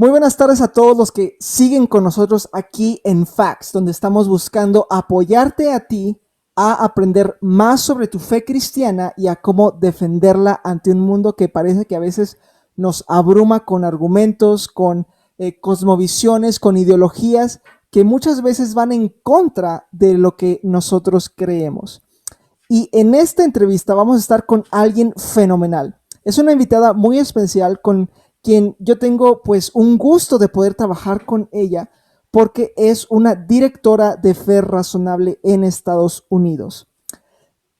Muy buenas tardes a todos los que siguen con nosotros aquí en Facts, donde estamos buscando apoyarte a ti a aprender más sobre tu fe cristiana y a cómo defenderla ante un mundo que parece que a veces nos abruma con argumentos, con cosmovisiones, con ideologías que muchas veces van en contra de lo que nosotros creemos. Y en esta entrevista vamos a estar con alguien fenomenal. Es una invitada muy especial con quien yo tengo pues un gusto de poder trabajar con ella porque es una directora de Fe Razonable en Estados Unidos.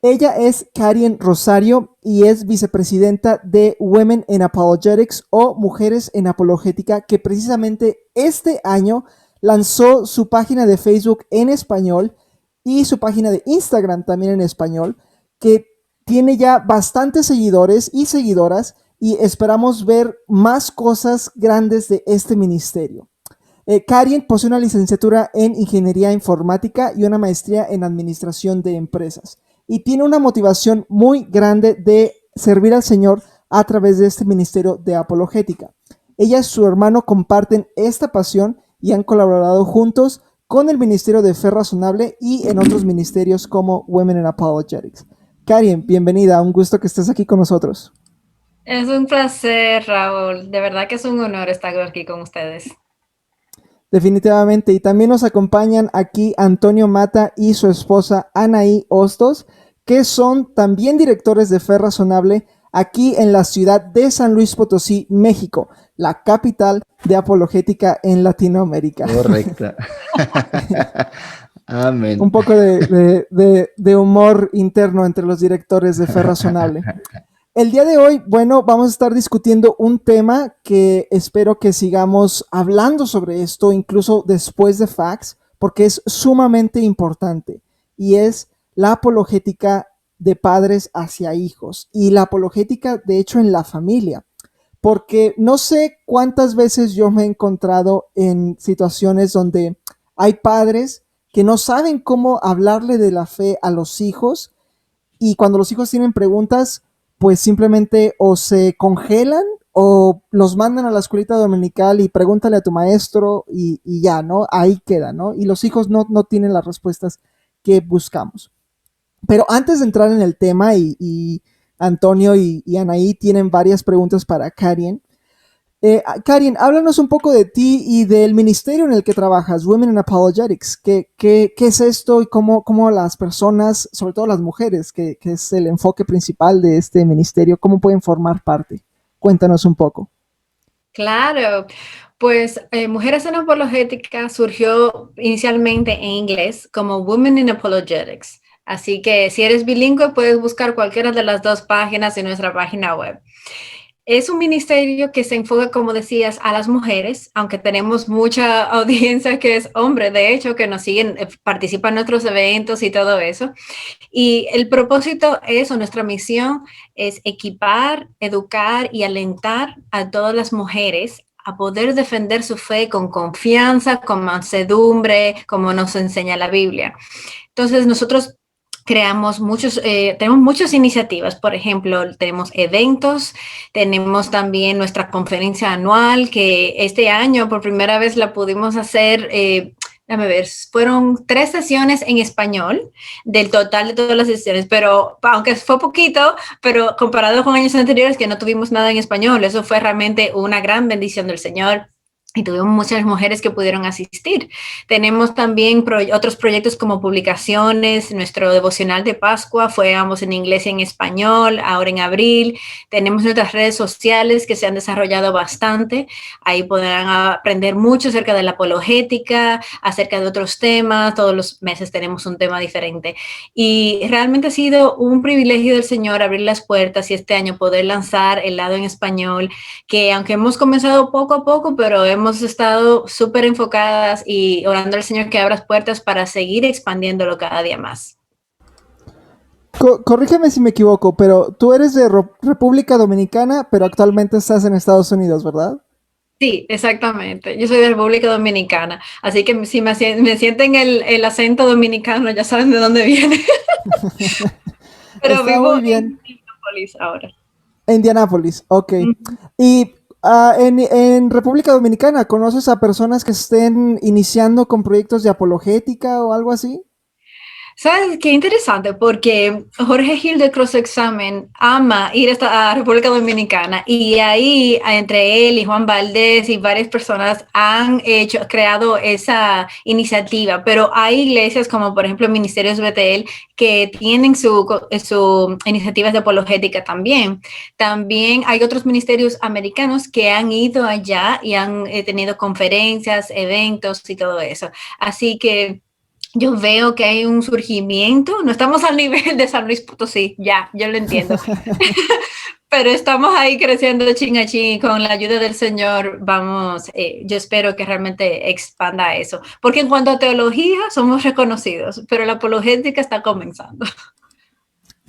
Ella es Karen Rosario y es vicepresidenta de Women in Apologetics o Mujeres en Apologética, que precisamente este año lanzó su página de Facebook en español y su página de Instagram también en español, que tiene ya bastantes seguidores y seguidoras y esperamos ver más cosas grandes de este ministerio. Karen posee una licenciatura en Ingeniería Informática y una maestría en Administración de Empresas. Y tiene una motivación muy grande de servir al Señor a través de este ministerio de apologética. Ella y su hermano comparten esta pasión y han colaborado juntos con el Ministerio de Fe Razonable y en otros ministerios como Women in Apologetics. Karen, bienvenida, un gusto que estés aquí con nosotros. Es un placer, Raúl. De verdad que es un honor estar aquí con ustedes. Definitivamente. Y también nos acompañan aquí Antonio Mata y su esposa Anaí Hostos, que son también directores de Fe Razonable aquí en la ciudad de San Luis Potosí, México, la capital de apologética en Latinoamérica. Correcta. Amén. Un poco de humor interno entre los directores de Fe Razonable. El día de hoy, bueno, vamos a estar discutiendo un tema que espero que sigamos hablando sobre esto, incluso después de Facts, porque es sumamente importante, y es la apologética de padres hacia hijos, y la apologética, de hecho, en la familia, porque no sé cuántas veces yo me he encontrado en situaciones donde hay padres que no saben cómo hablarle de la fe a los hijos, y cuando los hijos tienen preguntas, pues simplemente o se congelan o los mandan a la escuelita dominical y pregúntale a tu maestro y ya, ¿no? Ahí queda, ¿no? Y los hijos no tienen las respuestas que buscamos. Pero antes de entrar en el tema y Antonio y Anaí tienen varias preguntas para Karen. Karen, háblanos un poco de ti y del ministerio en el que trabajas, Women in Apologetics. ¿Qué es esto y cómo las personas, sobre todo las mujeres, que es el enfoque principal de este ministerio, cómo pueden formar parte? Cuéntanos un poco. Claro, pues Mujeres en Apologética surgió inicialmente en inglés como Women in Apologetics. Así que si eres bilingüe puedes buscar cualquiera de las dos páginas en nuestra página web. Es un ministerio que se enfoca, como decías, a las mujeres, aunque tenemos mucha audiencia que es hombre, de hecho, que nos siguen, participan en nuestros eventos y todo eso. Y el propósito es, o nuestra misión, es equipar, educar y alentar a todas las mujeres a poder defender su fe con confianza, con mansedumbre, como nos enseña la Biblia. Entonces, nosotros tenemos muchas iniciativas, por ejemplo, tenemos eventos, tenemos también nuestra conferencia anual, que este año por primera vez la pudimos hacer, déjame ver, fueron 3 sesiones en español del total de todas las sesiones, pero aunque fue poquito, pero comparado con años anteriores que no tuvimos nada en español, eso fue realmente una gran bendición del Señor. Y tuvimos muchas mujeres que pudieron asistir. Tenemos también otros proyectos como publicaciones. Nuestro devocional de Pascua fue ambos en inglés y en español, ahora en abril. Tenemos nuestras redes sociales que se han desarrollado bastante. Ahí podrán aprender mucho acerca de la apologética, acerca de otros temas. Todos los meses tenemos un tema diferente. Y realmente ha sido un privilegio del Señor abrir las puertas y este año poder lanzar el lado en español, que aunque hemos comenzado poco a poco, pero hemos estado súper enfocadas y orando al Señor que abra puertas para seguir expandiéndolo cada día más. Corrígeme si me equivoco, pero tú eres de República Dominicana, pero actualmente estás en Estados Unidos, ¿verdad? Sí, exactamente. Yo soy de República Dominicana, así que si me sienten el acento dominicano, ya saben de dónde viene. Pero Está vivo muy en bien. Indianápolis ahora. Indianápolis, ok. Mm-hmm. Y En República Dominicana, ¿conoces a personas que estén iniciando con proyectos de apologética o algo así? ¿Sabes qué interesante? Porque Jorge Gil de Cross Examen ama ir a República Dominicana y ahí entre él y Juan Valdés y varias personas han creado esa iniciativa, pero hay iglesias como por ejemplo Ministerios Betel que tienen su iniciativas de apologética también. También hay otros ministerios americanos que han ido allá y han tenido conferencias, eventos y todo eso. Así que yo veo que hay un surgimiento, no estamos al nivel de San Luis Potosí, ya, yo lo entiendo, pero estamos ahí creciendo chin a chin y con la ayuda del Señor vamos, yo espero que realmente expanda eso, porque en cuanto a teología somos reconocidos, pero la apologética está comenzando.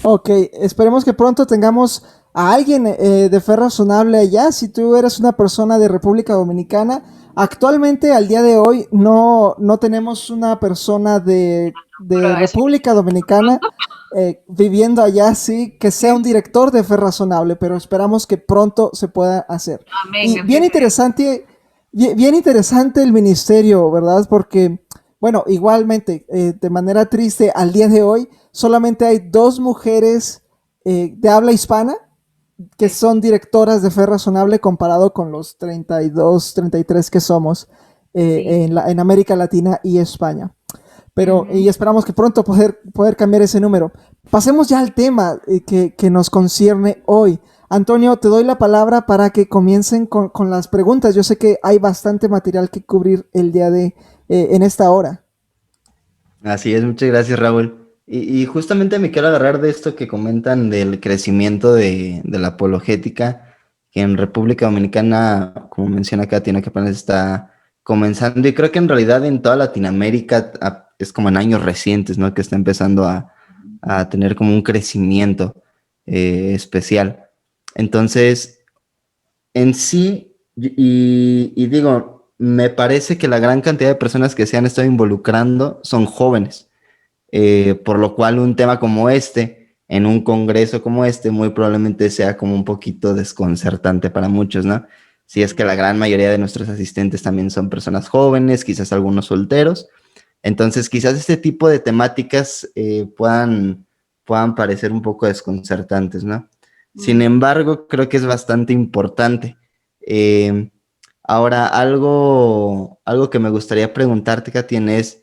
Ok, esperemos que pronto tengamos a alguien de fe razonable allá. Si tú eres una persona de República Dominicana, actualmente al día de hoy no tenemos una persona de Pero eso, República Dominicana viviendo allá, sí, que sea un director de fe razonable, pero esperamos que pronto se pueda hacer. amén, Y así sea. bien interesante el ministerio, ¿verdad? Porque, bueno, igualmente, de manera triste, al día de hoy solamente hay dos mujeres de habla hispana que Sí. son directoras de Fe Razonable comparado con los 32, 33 que somos Sí. en América Latina y España. Pero, Ujú. y esperamos que pronto poder cambiar ese número. Pasemos ya al tema que nos concierne hoy. Antonio, te doy la palabra para que comiencen con las preguntas. Yo sé que hay bastante material que cubrir el día en esta hora. Así es, muchas gracias, Raúl. Y justamente me quiero agarrar de esto que comentan del crecimiento de la apologética, que en República Dominicana, como menciona acá, tiene que apenas está comenzando, y creo que en realidad en toda Latinoamérica es como en años recientes, ¿no? Que está empezando a tener como un crecimiento especial. Entonces, en sí, y digo, me parece que la gran cantidad de personas que se han estado involucrando son jóvenes, por lo cual un tema como este, en un congreso como este, muy probablemente sea como un poquito desconcertante para muchos, ¿no? Si es que la gran mayoría de nuestros asistentes también son personas jóvenes, quizás algunos solteros, entonces quizás este tipo de temáticas puedan parecer un poco desconcertantes, ¿no? Sin Mm. embargo, creo que es bastante importante. Eh, Ahora, algo que me gustaría preguntarte, Katien, es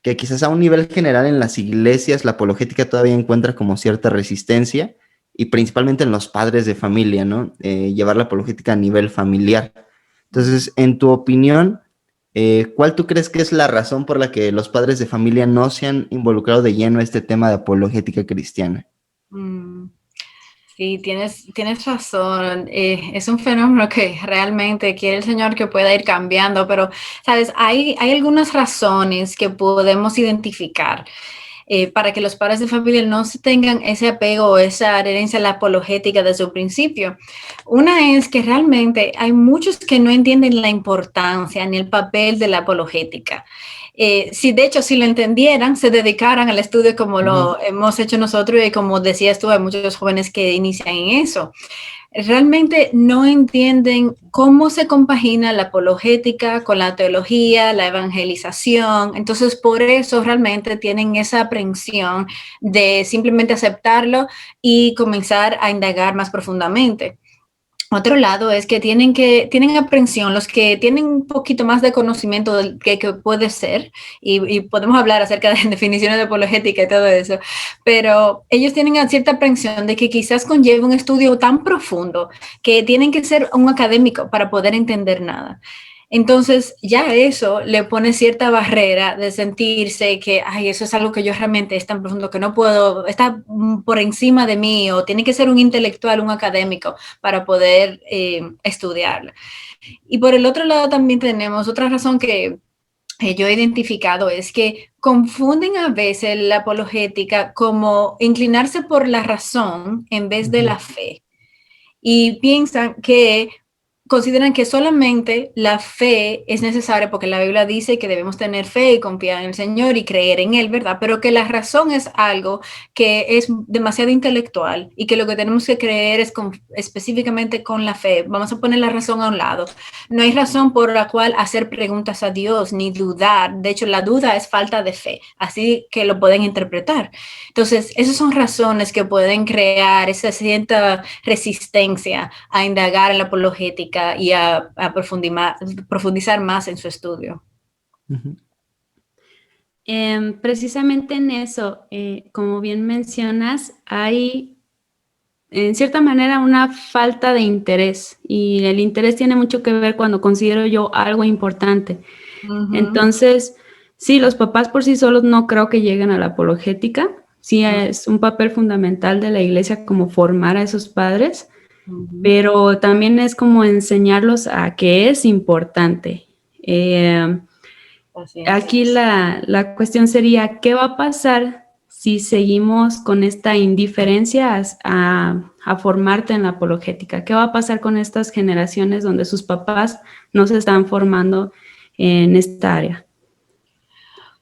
que quizás a un nivel general en las iglesias la apologética todavía encuentra como cierta resistencia y principalmente en los padres de familia, ¿no? Llevar la apologética a nivel familiar. Entonces, en tu opinión, ¿cuál tú crees que es la razón por la que los padres de familia no se han involucrado de lleno a este tema de apologética cristiana? Mm. Sí, tienes razón. Es un fenómeno que realmente quiere el Señor que pueda ir cambiando, pero, sabes, hay algunas razones que podemos identificar para que los padres de familia no se tengan ese apego o esa adherencia a la apologética desde su principio. Una es que realmente hay muchos que no entienden la importancia ni el papel de la apologética. Si de hecho, si lo entendieran, se dedicaran al estudio como Ujú. lo hemos hecho nosotros y como decías tú, hay muchos jóvenes que inician en eso. Realmente no entienden cómo se compagina la apologética con la teología, la evangelización. Entonces, por eso realmente tienen esa aprensión de simplemente aceptarlo y comenzar a indagar más profundamente. Otro lado es que tienen aprensión, los que tienen un poquito más de conocimiento del que puede ser, y podemos hablar acerca de definiciones de apologética y todo eso, pero ellos tienen cierta aprensión de que quizás conlleve un estudio tan profundo que tienen que ser un académico para poder entender nada. Entonces, ya eso le pone cierta barrera de sentirse que, ay, eso es algo que yo realmente es tan profundo que no puedo, está por encima de mí, o tiene que ser un intelectual, un académico para poder estudiarla. Y por el otro lado también tenemos otra razón que yo he identificado es que confunden a veces la apologética como inclinarse por la razón en vez de Ujú. la fe y piensan que consideran que solamente la fe es necesaria porque la Biblia dice que debemos tener fe y confiar en el Señor y creer en Él, ¿verdad? Pero que la razón es algo que es demasiado intelectual y que lo que tenemos que creer es específicamente con la fe. Vamos a poner la razón a un lado. No hay razón por la cual hacer preguntas a Dios ni dudar. De hecho, la duda es falta de fe, así que lo pueden interpretar. Entonces, esas son razones que pueden crear esa cierta resistencia a indagar en la apologética y a profundizar más en su estudio. Ujú. Precisamente en eso, como bien mencionas, hay en cierta manera una falta de interés, y el interés tiene mucho que ver cuando considero yo algo importante. Entonces, sí, los papás por sí solos no creo que lleguen a la apologética. Sí, es un papel fundamental de la iglesia como formar a esos padres, pero también es como enseñarlos a que es importante. Aquí la cuestión sería, ¿qué va a pasar si seguimos con esta indiferencia a formarte en la apologética? ¿Qué va a pasar con estas generaciones donde sus papás no se están formando en esta área?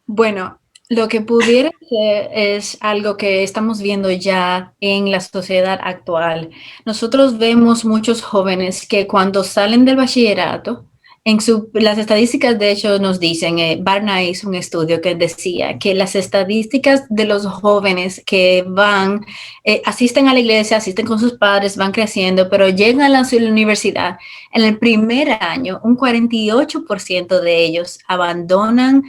Bueno, lo que pudiera ser es algo que estamos viendo ya en la sociedad actual. Nosotros vemos muchos jóvenes que cuando salen del bachillerato, las estadísticas de hecho nos dicen, Barna hizo un estudio que decía que las estadísticas de los jóvenes que asisten a la iglesia, asisten con sus padres, van creciendo, pero llegan a la universidad, en el primer año, un 48% de ellos abandonan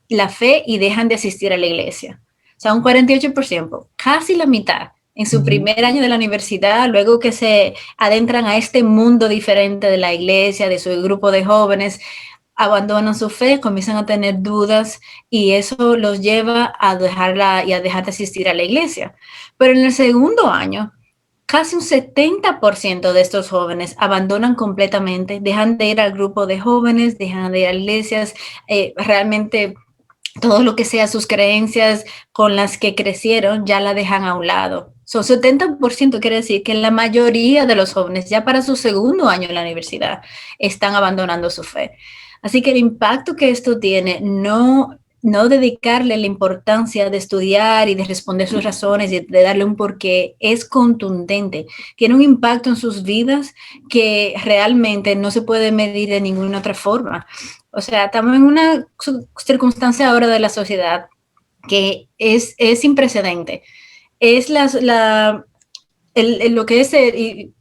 la fe y dejan de asistir a la iglesia. O sea, un 48%, casi la mitad en su primer año de la universidad, luego que se adentran a este mundo diferente de la iglesia, de su grupo de jóvenes, abandonan su fe, comienzan a tener dudas y eso los lleva a dejar de asistir a la iglesia. Pero en el segundo año, casi un 70% de estos jóvenes abandonan completamente, dejan de ir al grupo de jóvenes, dejan de ir a iglesias, realmente todo lo que sea sus creencias con las que crecieron ya la dejan a un lado. So, 70% quiere decir que la mayoría de los jóvenes ya para su segundo año en la universidad están abandonando su fe. Así que el impacto que esto tiene, no dedicarle la importancia de estudiar y de responder sus razones y de darle un porqué, es contundente. Tiene un impacto en sus vidas que realmente no se puede medir de ninguna otra forma. O sea, estamos en una circunstancia ahora de la sociedad que es sin precedente. Es lo que es,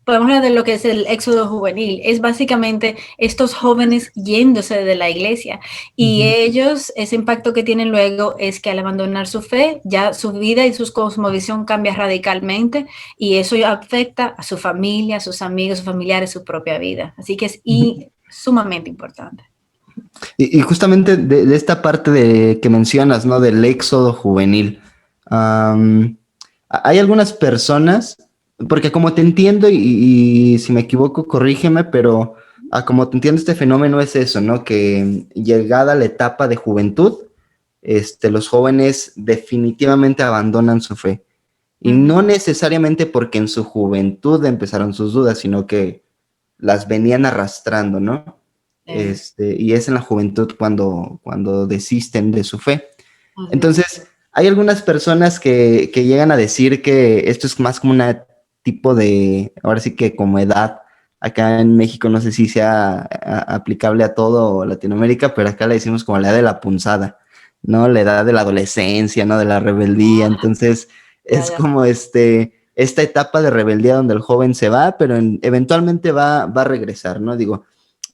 podemos hablar de lo que es el éxodo juvenil, es básicamente estos jóvenes yéndose de la iglesia y ellos, ese impacto que tienen luego es que al abandonar su fe, ya su vida y su cosmovisión cambia radicalmente y eso afecta a su familia, a sus amigos, a sus familiares, su propia vida. Así que es sumamente importante. Y justamente de esta parte que mencionas, ¿no? Del éxodo juvenil. Hay algunas personas, porque como te entiendo, y si me equivoco, corrígeme, pero como te entiendo, este fenómeno es eso, ¿no? Que llegada la etapa de juventud, los jóvenes definitivamente abandonan su fe. Y no necesariamente porque en su juventud empezaron sus dudas, sino que las venían arrastrando, ¿no? Y es en la juventud cuando desisten de su fe. Entonces, hay algunas personas que llegan a decir que esto es más como una tipo de, ahora sí que como edad. Acá en México no sé si sea aplicable a todo Latinoamérica, pero acá le decimos como la edad de la punzada, ¿no? La edad de la adolescencia, ¿no? De la rebeldía. Entonces, es como esta etapa de rebeldía donde el joven se va, pero eventualmente va a regresar, ¿no? Digo,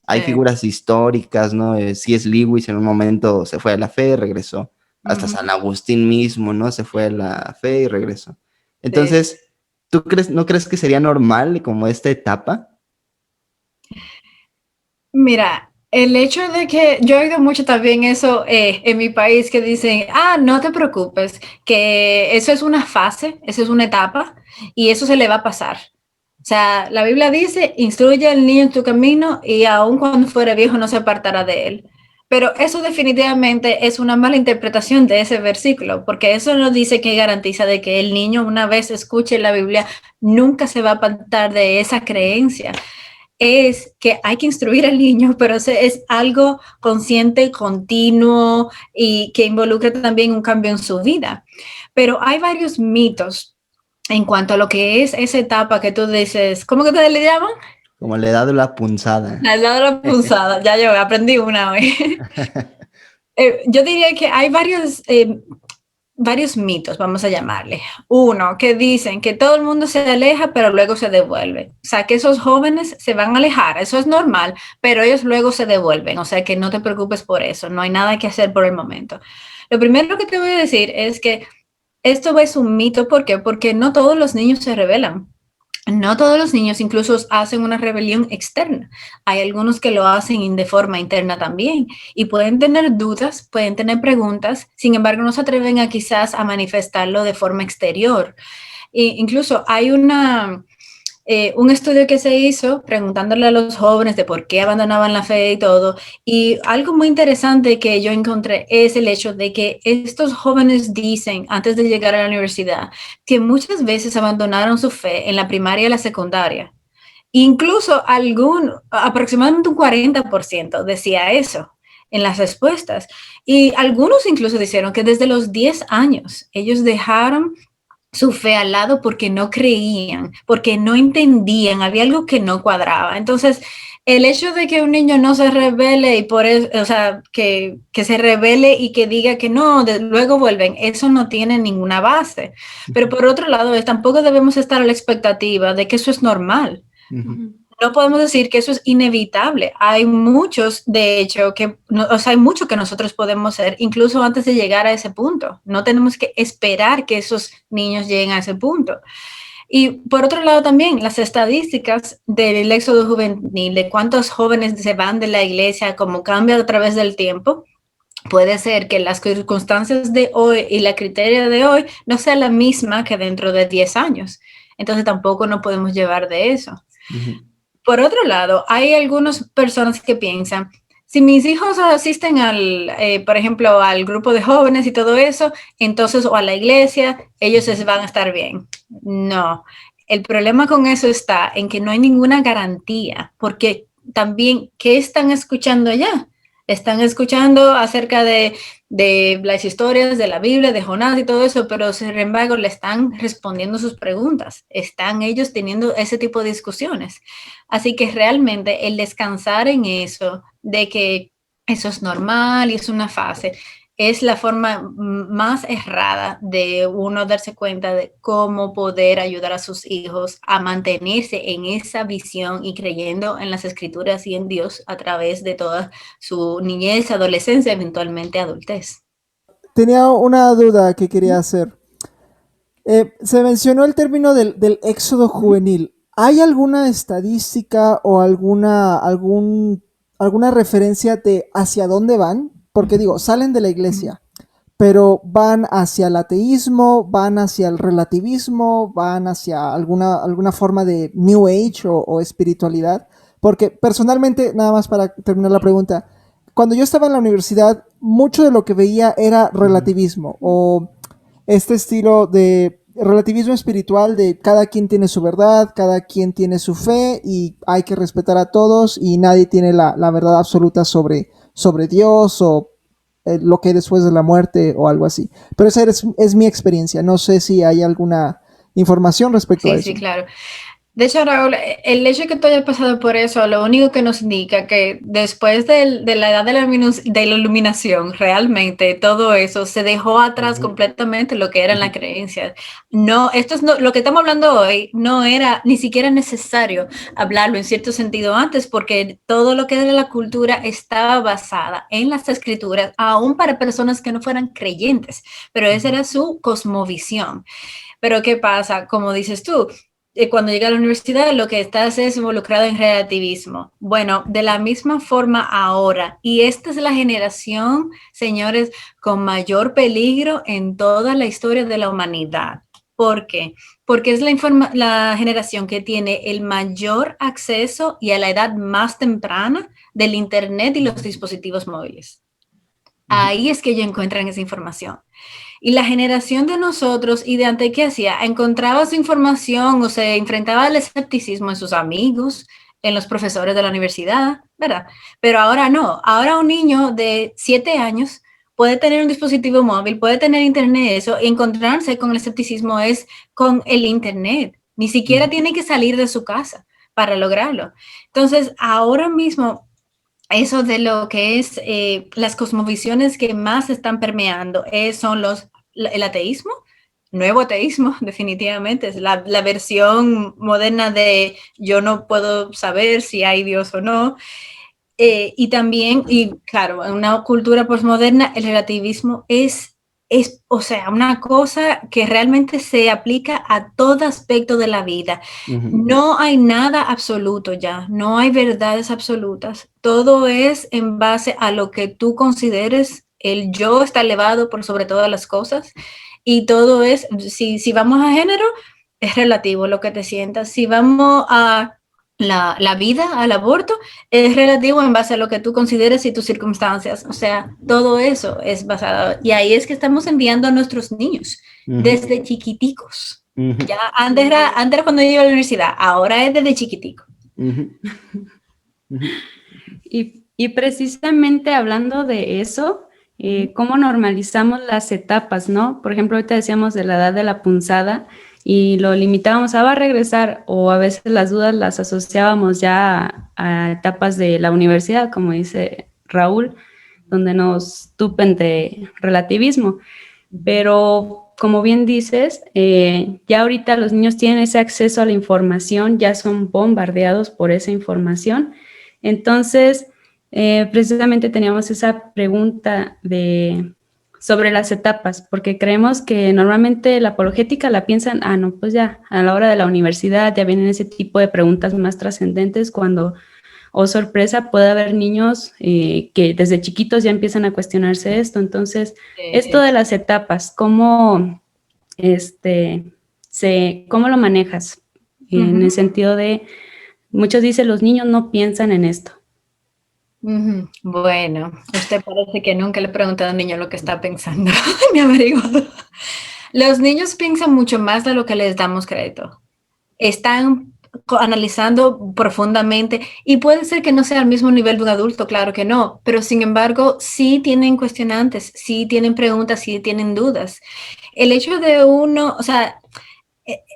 hay figuras históricas, ¿no? C.S. Lewis en un momento se fue a la fe y regresó. Hasta San Agustín mismo, ¿no? Se fue a la fe y regresó. Entonces, ¿tú no crees que sería normal como esta etapa? Mira, el hecho de que yo he oído mucho también eso en mi país que dicen, no te preocupes, que eso es una fase, eso es una etapa y eso se le va a pasar. O sea, la Biblia dice, instruye al niño en tu camino y aun cuando fuere viejo no se apartará de él. Pero eso definitivamente es una mala interpretación de ese versículo, porque eso no dice que garantiza de que el niño una vez escuche la Biblia nunca se va a apartar de esa creencia. es que hay que instruir al niño, pero es algo consciente, continuo y que involucra también un cambio en su vida. Pero hay varios mitos en cuanto a lo que es esa etapa que tú dices, ¿cómo que te le llaman? Como la edad de la punzada. La edad de la punzada, ya yo aprendí una hoy. Yo diría que hay varios mitos, vamos a llamarle. Uno, que dicen que todo el mundo se aleja, pero luego se devuelve. O sea, que esos jóvenes se van a alejar, eso es normal, pero ellos luego se devuelven. O sea, que no te preocupes por eso, no hay nada que hacer por el momento. Lo primero que te voy a decir es que esto es un mito. ¿Por qué? Porque no todos los niños se rebelan. No todos los niños incluso hacen una rebelión externa. Hay algunos que lo hacen de forma interna también y pueden tener dudas, pueden tener preguntas, sin embargo no se atreven a quizás a manifestarlo de forma exterior. E incluso hay un estudio que se hizo preguntándole a los jóvenes de por qué abandonaban la fe y todo. Y algo muy interesante que yo encontré es el hecho de que estos jóvenes dicen antes de llegar a la universidad que muchas veces abandonaron su fe en la primaria y la secundaria. Incluso aproximadamente un 40% decía eso en las respuestas. Y algunos incluso dijeron que desde los 10 años ellos dejaron su fe al lado porque no creían, porque no entendían, había algo que no cuadraba. Entonces, el hecho de que un niño no se rebele y por eso, o sea, que se rebele y que diga que no, luego vuelven, eso no tiene ninguna base. Pero por otro lado, tampoco debemos estar a la expectativa de que eso es normal. No podemos decir que eso es inevitable. Hay muchos, de hecho, hay mucho que nosotros podemos hacer, incluso antes de llegar a ese punto. No tenemos que esperar que esos niños lleguen a ese punto. Y por otro lado también, las estadísticas del éxodo juvenil, de cuántos jóvenes se van de la iglesia, cómo cambia a través del tiempo, puede ser que las circunstancias de hoy y la criteria de hoy no sea la misma que dentro de 10 años. Entonces tampoco nos podemos llevar de eso. Por otro lado, hay algunas personas que piensan, si mis hijos asisten por ejemplo, al grupo de jóvenes y todo eso, entonces, o a la iglesia, ellos van a estar bien. No, el problema con eso está en que no hay ninguna garantía, porque también, ¿qué están escuchando allá? Están escuchando acerca de las historias de la Biblia, de Jonás y todo eso, pero sin embargo le están respondiendo sus preguntas. Están ellos teniendo ese tipo de discusiones. Así que realmente el descansar en eso, de que eso es normal y es una fase, es la forma más errada de uno darse cuenta de cómo poder ayudar a sus hijos a mantenerse en esa visión y creyendo en las escrituras y en Dios a través de toda su niñez, adolescencia, eventualmente adultez. Tenía una duda que quería hacer. Se mencionó el término del éxodo juvenil. ¿Hay alguna estadística o alguna referencia de hacia dónde van? Porque digo, salen de la iglesia, pero van hacia el ateísmo, van hacia el relativismo, van hacia alguna forma de New Age o espiritualidad. Porque personalmente, nada más para terminar la pregunta, cuando yo estaba en la universidad, mucho de lo que veía era relativismo o este estilo de relativismo espiritual de cada quien tiene su verdad, cada quien tiene su fe y hay que respetar a todos y nadie tiene la verdad absoluta sobre Dios o lo que hay después de la muerte o algo así. Pero esa es mi experiencia. No sé si hay alguna información respecto a eso. Sí, claro. De hecho, Raúl, el hecho de que tú hayas pasado por eso, lo único que nos indica que después de la edad de la iluminación, realmente todo eso se dejó atrás completamente lo que eran las creencias. No, lo que estamos hablando hoy no era ni siquiera necesario hablarlo en cierto sentido antes, porque todo lo que era la cultura estaba basada en las escrituras, aún para personas que no fueran creyentes, pero esa era su cosmovisión. Pero ¿qué pasa? Como dices tú, cuando llega a la universidad lo que estás es involucrado en relativismo. Bueno, de la misma forma ahora, y esta es la generación, señores, con mayor peligro en toda la historia de la humanidad. ¿Por qué? Porque es la generación que tiene el mayor acceso y a la edad más temprana del Internet y los dispositivos móviles. Ahí es que ellos encuentran esa información. Y la generación de nosotros y de antes, ¿qué hacía? Encontraba su información o se enfrentaba al escepticismo en sus amigos, en los profesores de la universidad, ¿verdad? Pero ahora no. Ahora un niño de 7 años puede tener un dispositivo móvil, puede tener internet, eso, y encontrarse con el escepticismo es con el internet. Ni siquiera tiene que salir de su casa para lograrlo. Entonces, ahora mismo, eso de lo que es las cosmovisiones que más están permeando son el ateísmo, nuevo ateísmo, definitivamente, es la versión moderna de yo no puedo saber si hay Dios o no. Y también, y claro, en una cultura postmoderna, el relativismo es, o sea, una cosa que realmente se aplica a todo aspecto de la vida. No hay nada absoluto ya, no hay verdades absolutas. Todo es en base a lo que tú consideres. El yo está elevado por sobre todas las cosas y todo es, si vamos a género, es relativo lo que te sientas. Si vamos a la vida, al aborto, es relativo en base a lo que tú consideres y tus circunstancias. O sea, todo eso es basado. Y ahí es que estamos enviando a nuestros niños desde chiquiticos. Ya antes era cuando yo iba a la universidad, ahora es desde chiquitico. Y precisamente hablando de eso, cómo normalizamos las etapas, ¿no? Por ejemplo, ahorita decíamos de la edad de la punzada y lo limitábamos a va a regresar, o a veces las dudas las asociábamos ya a etapas de la universidad, como dice Raúl, donde nos tupen de relativismo. Pero como bien dices, ya ahorita los niños tienen ese acceso a la información, ya son bombardeados por esa información. Entonces, precisamente teníamos esa pregunta sobre las etapas, porque creemos que normalmente la apologética la piensan, no, pues ya, a la hora de la universidad ya vienen ese tipo de preguntas más trascendentes cuando, oh sorpresa, puede haber niños que desde chiquitos ya empiezan a cuestionarse esto. Entonces, esto de las etapas, ¿cómo lo manejas? En el sentido de, muchos dicen, los niños no piensan en esto. Bueno, usted parece que nunca le ha preguntado a un niño lo que está pensando, ni averiguado. Los niños piensan mucho más de lo que les damos crédito. Están analizando profundamente y puede ser que no sea al mismo nivel de un adulto, claro que no, pero sin embargo sí tienen cuestionantes, sí tienen preguntas, sí tienen dudas. El hecho de uno, o sea,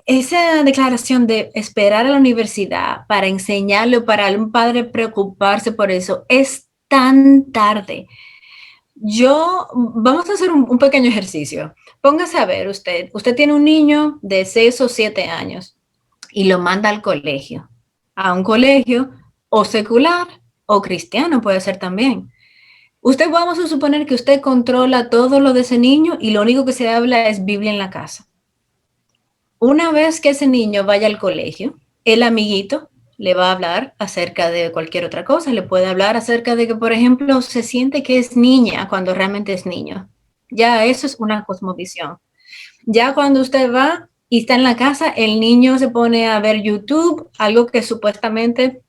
esa declaración de esperar a la universidad para enseñarle o para un padre preocuparse por eso es tan tarde. Vamos a hacer un pequeño ejercicio. Póngase a ver usted tiene un niño de 6 o 7 años y lo manda al colegio, a un colegio o secular o cristiano puede ser también. Vamos a suponer que usted controla todo lo de ese niño y lo único que se habla es Biblia en la casa. Una vez que ese niño vaya al colegio, el amiguito le va a hablar acerca de cualquier otra cosa. Le puede hablar acerca de que, por ejemplo, se siente que es niña cuando realmente es niño. Ya eso es una cosmovisión. Ya cuando usted va y está en la casa, el niño se pone a ver YouTube, algo que supuestamente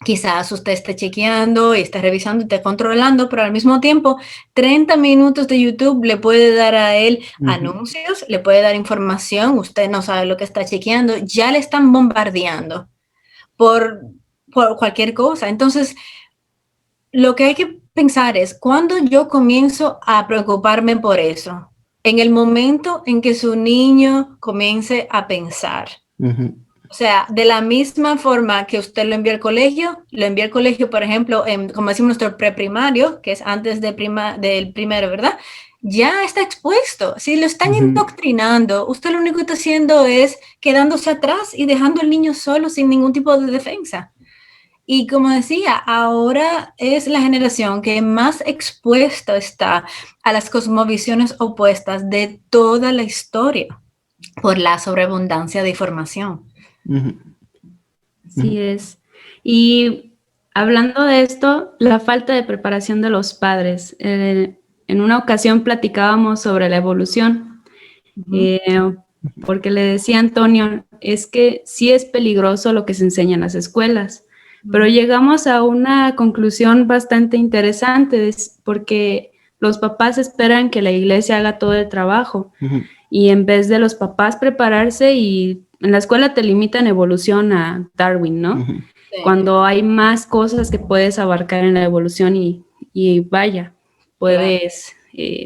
quizás usted esté chequeando y esté revisando y esté controlando, pero al mismo tiempo 30 minutos de YouTube le puede dar a él anuncios, le puede dar información, usted no sabe lo que está chequeando, ya le están bombardeando por cualquier cosa. Entonces, lo que hay que pensar es, ¿cuándo yo comienzo a preocuparme por eso? En el momento en que su niño comience a pensar. O sea, de la misma forma que usted lo envía al colegio, por ejemplo, como decimos nuestro preprimario, que es antes del primero, ¿verdad? Ya está expuesto. Si lo están indoctrinando, usted lo único que está haciendo es quedándose atrás y dejando al niño solo sin ningún tipo de defensa. Y como decía, ahora es la generación que más expuesta está a las cosmovisiones opuestas de toda la historia por la sobreabundancia de información. Así es. Y hablando de esto, la falta de preparación de los padres. En una ocasión platicábamos sobre la evolución, porque le decía a Antonio, es que sí es peligroso lo que se enseña en las escuelas, pero llegamos a una conclusión bastante interesante, porque los papás esperan que la iglesia haga todo el trabajo, y en vez de los papás prepararse, y en la escuela te limitan evolución a Darwin, ¿no? cuando hay más cosas que puedes abarcar en la evolución y vaya, puedes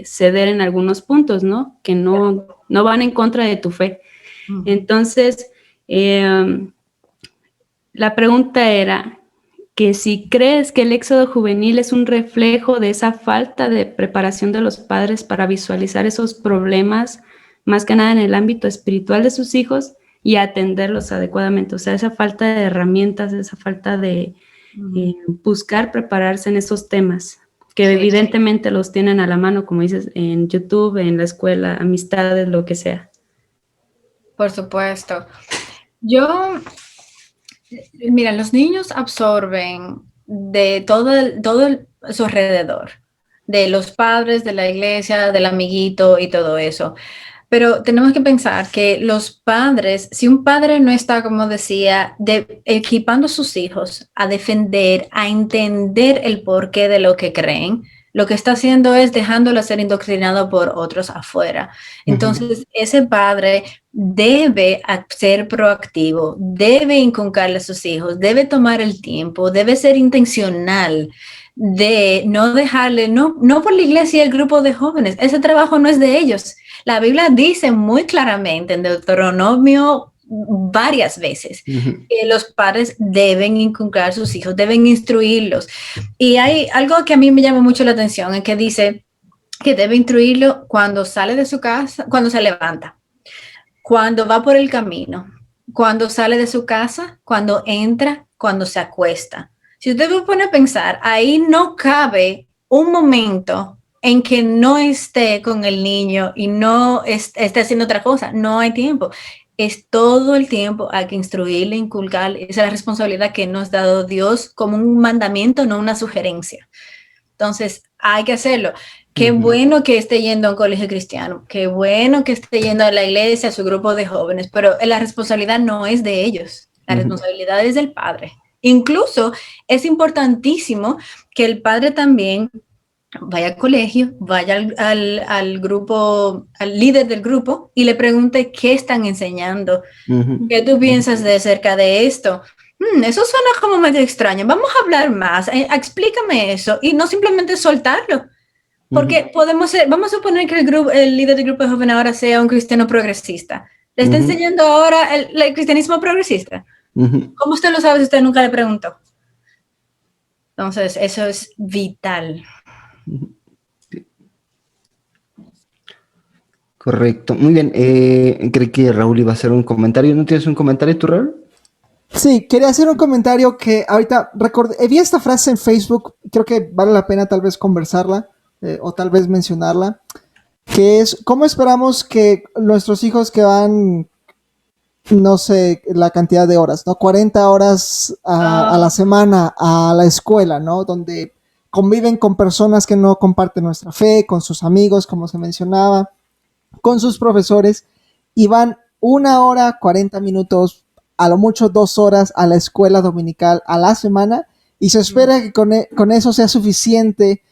ceder en algunos puntos, ¿no? Que no van en contra de tu fe. Entonces, la pregunta era que si crees que el éxodo juvenil es un reflejo de esa falta de preparación de los padres para visualizar esos problemas, más que nada en el ámbito espiritual de sus hijos y atenderlos adecuadamente. O sea, esa falta de herramientas, esa falta de buscar prepararse en esos temas, que evidentemente los tienen a la mano, como dices, en YouTube, en la escuela, amistades, lo que sea. Por supuesto. Mira, los niños absorben de todo su alrededor, de los padres, de la iglesia, del amiguito y todo eso. Pero tenemos que pensar que los padres, si un padre no está, como decía, equipando a sus hijos a defender, a entender el porqué de lo que creen, lo que está haciendo es dejándolo ser indoctrinado por otros afuera. Entonces, ese padre debe ser proactivo, debe inculcarle a sus hijos, debe tomar el tiempo, debe ser intencional de no dejarle, no por la iglesia y el grupo de jóvenes, ese trabajo no es de ellos. La Biblia dice muy claramente en Deuteronomio varias veces que los padres deben inculcar a sus hijos, deben instruirlos. Y hay algo que a mí me llama mucho la atención, es que dice que debe instruirlo cuando sale de su casa, cuando se levanta, cuando va por el camino, cuando sale de su casa, cuando entra, cuando se acuesta. Si usted se pone a pensar, ahí no cabe un momento en que no esté con el niño y no esté haciendo otra cosa. No hay tiempo. Es todo el tiempo, hay que instruirle, inculcarle. Esa es la responsabilidad que nos ha dado Dios como un mandamiento, no una sugerencia. Entonces, hay que hacerlo. Qué bueno que esté yendo a un colegio cristiano, qué bueno que esté yendo a la iglesia, a su grupo de jóvenes, pero la responsabilidad no es de ellos, la responsabilidad es del padre. Incluso es importantísimo que el padre también vaya al colegio, vaya al grupo, al líder del grupo y le pregunte qué están enseñando, qué tú piensas de acerca de esto. Eso suena como medio extraño, vamos a hablar más, explícame eso y no simplemente soltarlo. Porque vamos a suponer que el líder del grupo de jóvenes ahora sea un cristiano progresista. ¿Le está enseñando ahora el cristianismo progresista? ¿Cómo usted lo sabe si usted nunca le preguntó? Entonces, eso es vital. Correcto. Muy bien. Creí que Raúl iba a hacer un comentario. ¿No tienes un comentario tú, Raúl? Sí, quería hacer un comentario que ahorita vi esta frase en Facebook, creo que vale la pena tal vez conversarla o tal vez mencionarla, que es, ¿cómo esperamos que nuestros hijos que van, no sé, la cantidad de horas, ¿no? 40 horas a la semana a la escuela, ¿no? Donde conviven con personas que no comparten nuestra fe, con sus amigos, como se mencionaba, con sus profesores, y van 1 hora, 40 minutos, a lo mucho 2 horas a la escuela dominical a la semana, y se espera que con eso sea suficiente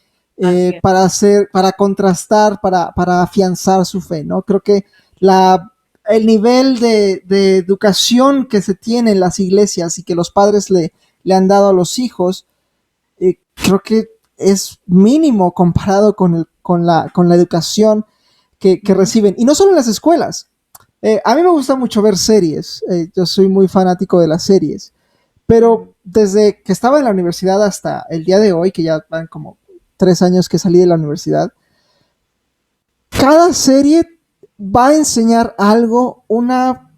para contrastar, para afianzar su fe, ¿no? Creo que el nivel de educación que se tiene en las iglesias y que los padres le han dado a los hijos, creo que es mínimo comparado con la educación que reciben. Y no solo en las escuelas. A mí me gusta mucho ver series. Yo soy muy fanático de las series. Pero desde que estaba en la universidad hasta el día de hoy, que ya van como 3 años que salí de la universidad, cada serie va a enseñar algo, una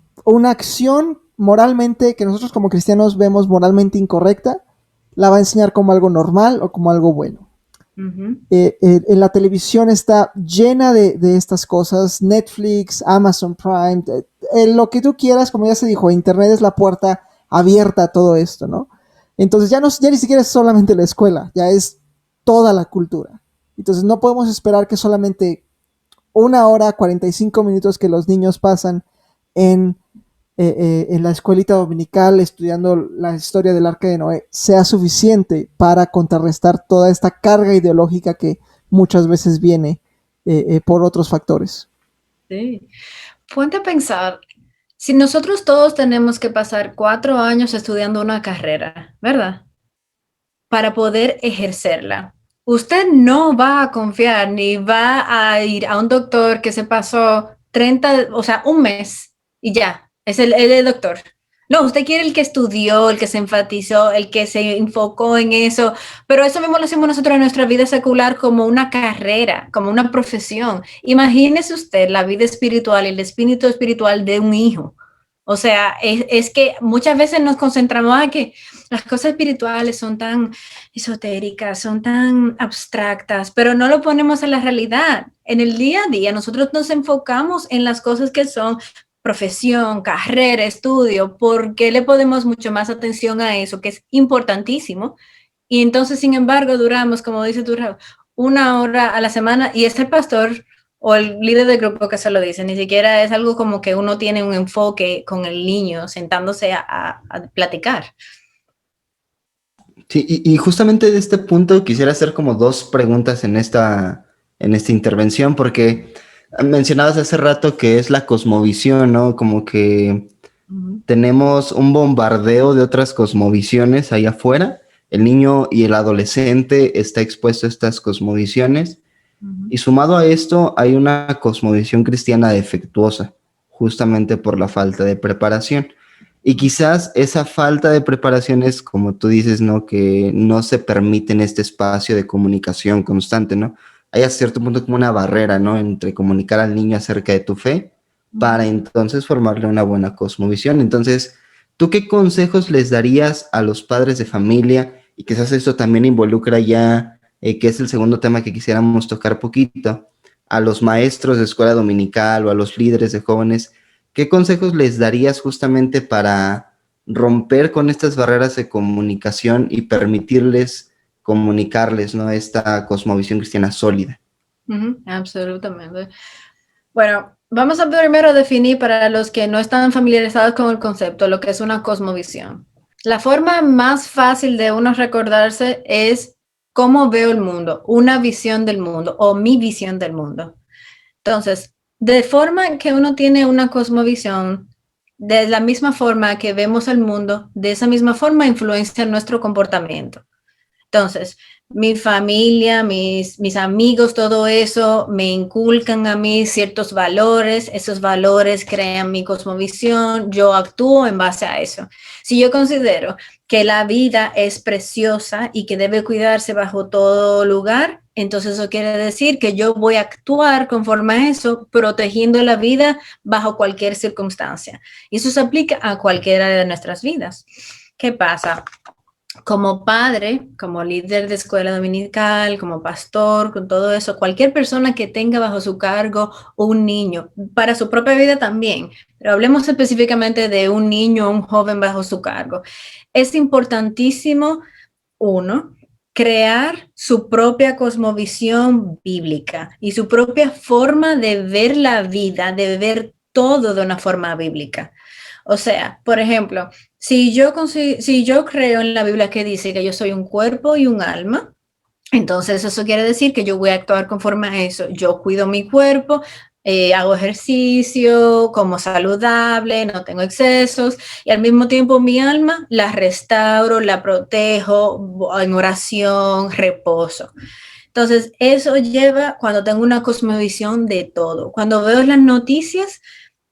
acción moralmente que nosotros como cristianos vemos moralmente incorrecta, la va a enseñar como algo normal o como algo bueno. En la televisión está llena de estas cosas, Netflix, Amazon Prime, lo que tú quieras, como ya se dijo, Internet es la puerta abierta a todo esto, ¿no? Entonces ya ni siquiera es solamente la escuela, ya es toda la cultura. Entonces no podemos esperar que solamente 1 hora, 45 minutos que los niños pasan en la escuelita dominical estudiando la historia del Arca de Noé sea suficiente para contrarrestar toda esta carga ideológica que muchas veces viene por otros factores. Sí. Ponte a pensar Si nosotros todos tenemos que pasar 4 años estudiando una carrera, ¿verdad? Para poder ejercerla. Usted no va a confiar ni va a ir a un doctor que se pasó 30, o sea, un mes y ya, es el doctor. No, usted quiere el que estudió, el que se enfatizó, el que se enfocó en eso, pero eso mismo lo hacemos nosotros en nuestra vida secular como una carrera, como una profesión. Imagínese usted la vida espiritual y el espíritu espiritual de un hijo. O sea, es que muchas veces nos concentramos en que las cosas espirituales son tan esotéricas, son tan abstractas, pero no lo ponemos en la realidad. En el día a día nosotros nos enfocamos en las cosas que son profesión, carrera, estudio, porque le ponemos mucho más atención a eso, que es importantísimo. Y entonces, sin embargo, duramos, como dice tú, 1 hora a la semana y es el pastor o el líder del grupo que se lo dice, ni siquiera es algo como que uno tiene un enfoque con el niño sentándose a platicar. Sí, y justamente de este punto quisiera hacer como 2 preguntas en esta intervención, porque mencionabas hace rato que es la cosmovisión, ¿no? Como que tenemos un bombardeo de otras cosmovisiones allá afuera. El niño y el adolescente está expuesto a estas cosmovisiones. Y sumado a esto, hay una cosmovisión cristiana defectuosa, justamente por la falta de preparación. Y quizás esa falta de preparación es, como tú dices, ¿no? Que no se permite en este espacio de comunicación constante, ¿no? Hay a cierto punto como una barrera, ¿no? Entre comunicar al niño acerca de tu fe para entonces formarle una buena cosmovisión. Entonces, ¿tú qué consejos les darías a los padres de familia? Y quizás esto también involucra ya, que es el segundo tema que quisiéramos tocar poquito, a los maestros de escuela dominical o a los líderes de jóvenes. ¿Qué consejos les darías justamente para romper con estas barreras de comunicación y permitirles comunicarles, ¿no? Esta cosmovisión cristiana sólida? Absolutamente. Bueno, vamos a primero definir para los que no están familiarizados con el concepto lo que es una cosmovisión. La forma más fácil de uno recordarse es cómo veo el mundo, una visión del mundo o mi visión del mundo. Entonces, de forma que uno tiene una cosmovisión, de la misma forma que vemos el mundo, de esa misma forma influencia nuestro comportamiento. Entonces, mi familia, mis amigos, todo eso me inculcan a mí ciertos valores, esos valores crean mi cosmovisión, yo actúo en base a eso. Si yo considero que la vida es preciosa y que debe cuidarse bajo todo lugar, entonces eso quiere decir que yo voy a actuar conforme a eso, protegiendo la vida bajo cualquier circunstancia. Y eso se aplica a cualquiera de nuestras vidas. ¿Qué pasa? Como padre, como líder de escuela dominical, como pastor, con todo eso, cualquier persona que tenga bajo su cargo un niño, para su propia vida también, pero hablemos específicamente de un niño o un joven bajo su cargo, es importantísimo, uno, crear su propia cosmovisión bíblica y su propia forma de ver la vida, de ver todo de una forma bíblica. O sea, por ejemplo, si yo creo en la Biblia que dice que yo soy un cuerpo y un alma, entonces eso quiere decir que yo voy a actuar conforme a eso. Yo cuido mi cuerpo, hago ejercicio, como saludable, no tengo excesos y al mismo tiempo mi alma la restauro, la protejo en oración, reposo. Entonces eso lleva cuando tengo una cosmovisión de todo. Cuando veo las noticias,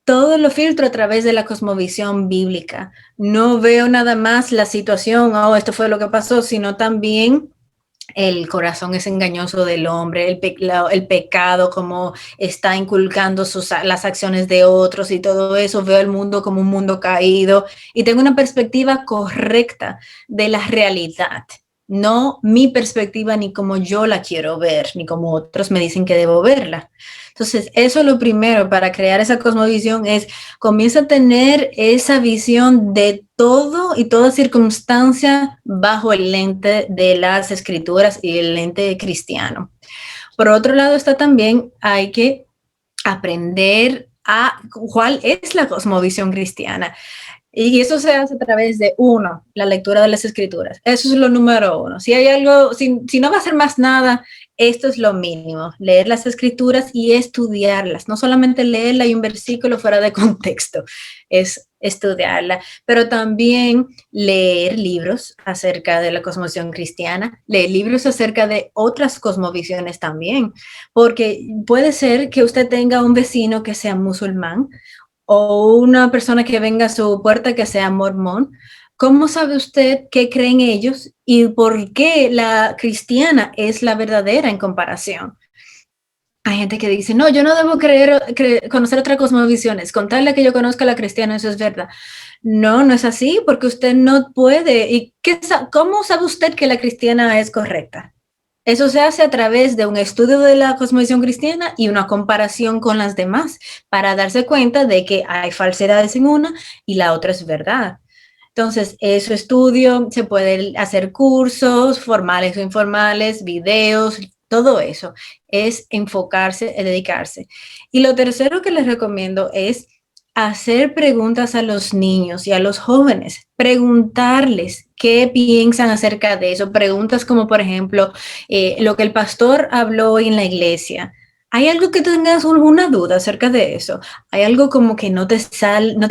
todo lo filtro a través de la cosmovisión bíblica. No veo nada más la situación, oh, esto fue lo que pasó, sino también el corazón es engañoso del hombre, el pecado, como está inculcando las acciones de otros y todo eso. Veo el mundo como un mundo caído y tengo una perspectiva correcta de la realidad. No mi perspectiva ni como yo la quiero ver, ni como otros me dicen que debo verla. Entonces, eso es lo primero para crear esa cosmovisión, es comienza a tener esa visión de todo y toda circunstancia bajo el lente de las escrituras y el lente cristiano. Por otro lado está también, hay que aprender a cuál es la cosmovisión cristiana. Y eso se hace a través de, uno, la lectura de las escrituras. Eso es lo número uno. Si hay algo, si no va a ser más nada, esto es lo mínimo, leer las escrituras y estudiarlas, no solamente leerla y un versículo fuera de contexto, es estudiarla, pero también leer libros acerca de la cosmovisión cristiana, leer libros acerca de otras cosmovisiones también, porque puede ser que usted tenga un vecino que sea musulmán o una persona que venga a su puerta que sea mormón. ¿Cómo sabe usted qué creen ellos y por qué la cristiana es la verdadera en comparación? Hay gente que dice, no, yo no debo conocer otras cosmovisiones, con tal de que yo conozca la cristiana, eso es verdad. No, no es así, porque usted no puede. ¿Y cómo sabe usted que la cristiana es correcta? Eso se hace a través de un estudio de la cosmovisión cristiana y una comparación con las demás, para darse cuenta de que hay falsedades en una y la otra es verdad. Entonces, eso estudio, se puede hacer cursos formales o informales, videos, todo eso es enfocarse, dedicarse. Y lo tercero que les recomiendo es hacer preguntas a los niños y a los jóvenes, preguntarles qué piensan acerca de eso. Preguntas como, por ejemplo, lo que el pastor habló hoy en la iglesia. ¿Hay algo que tengas alguna duda acerca de eso? ¿Hay algo como que no te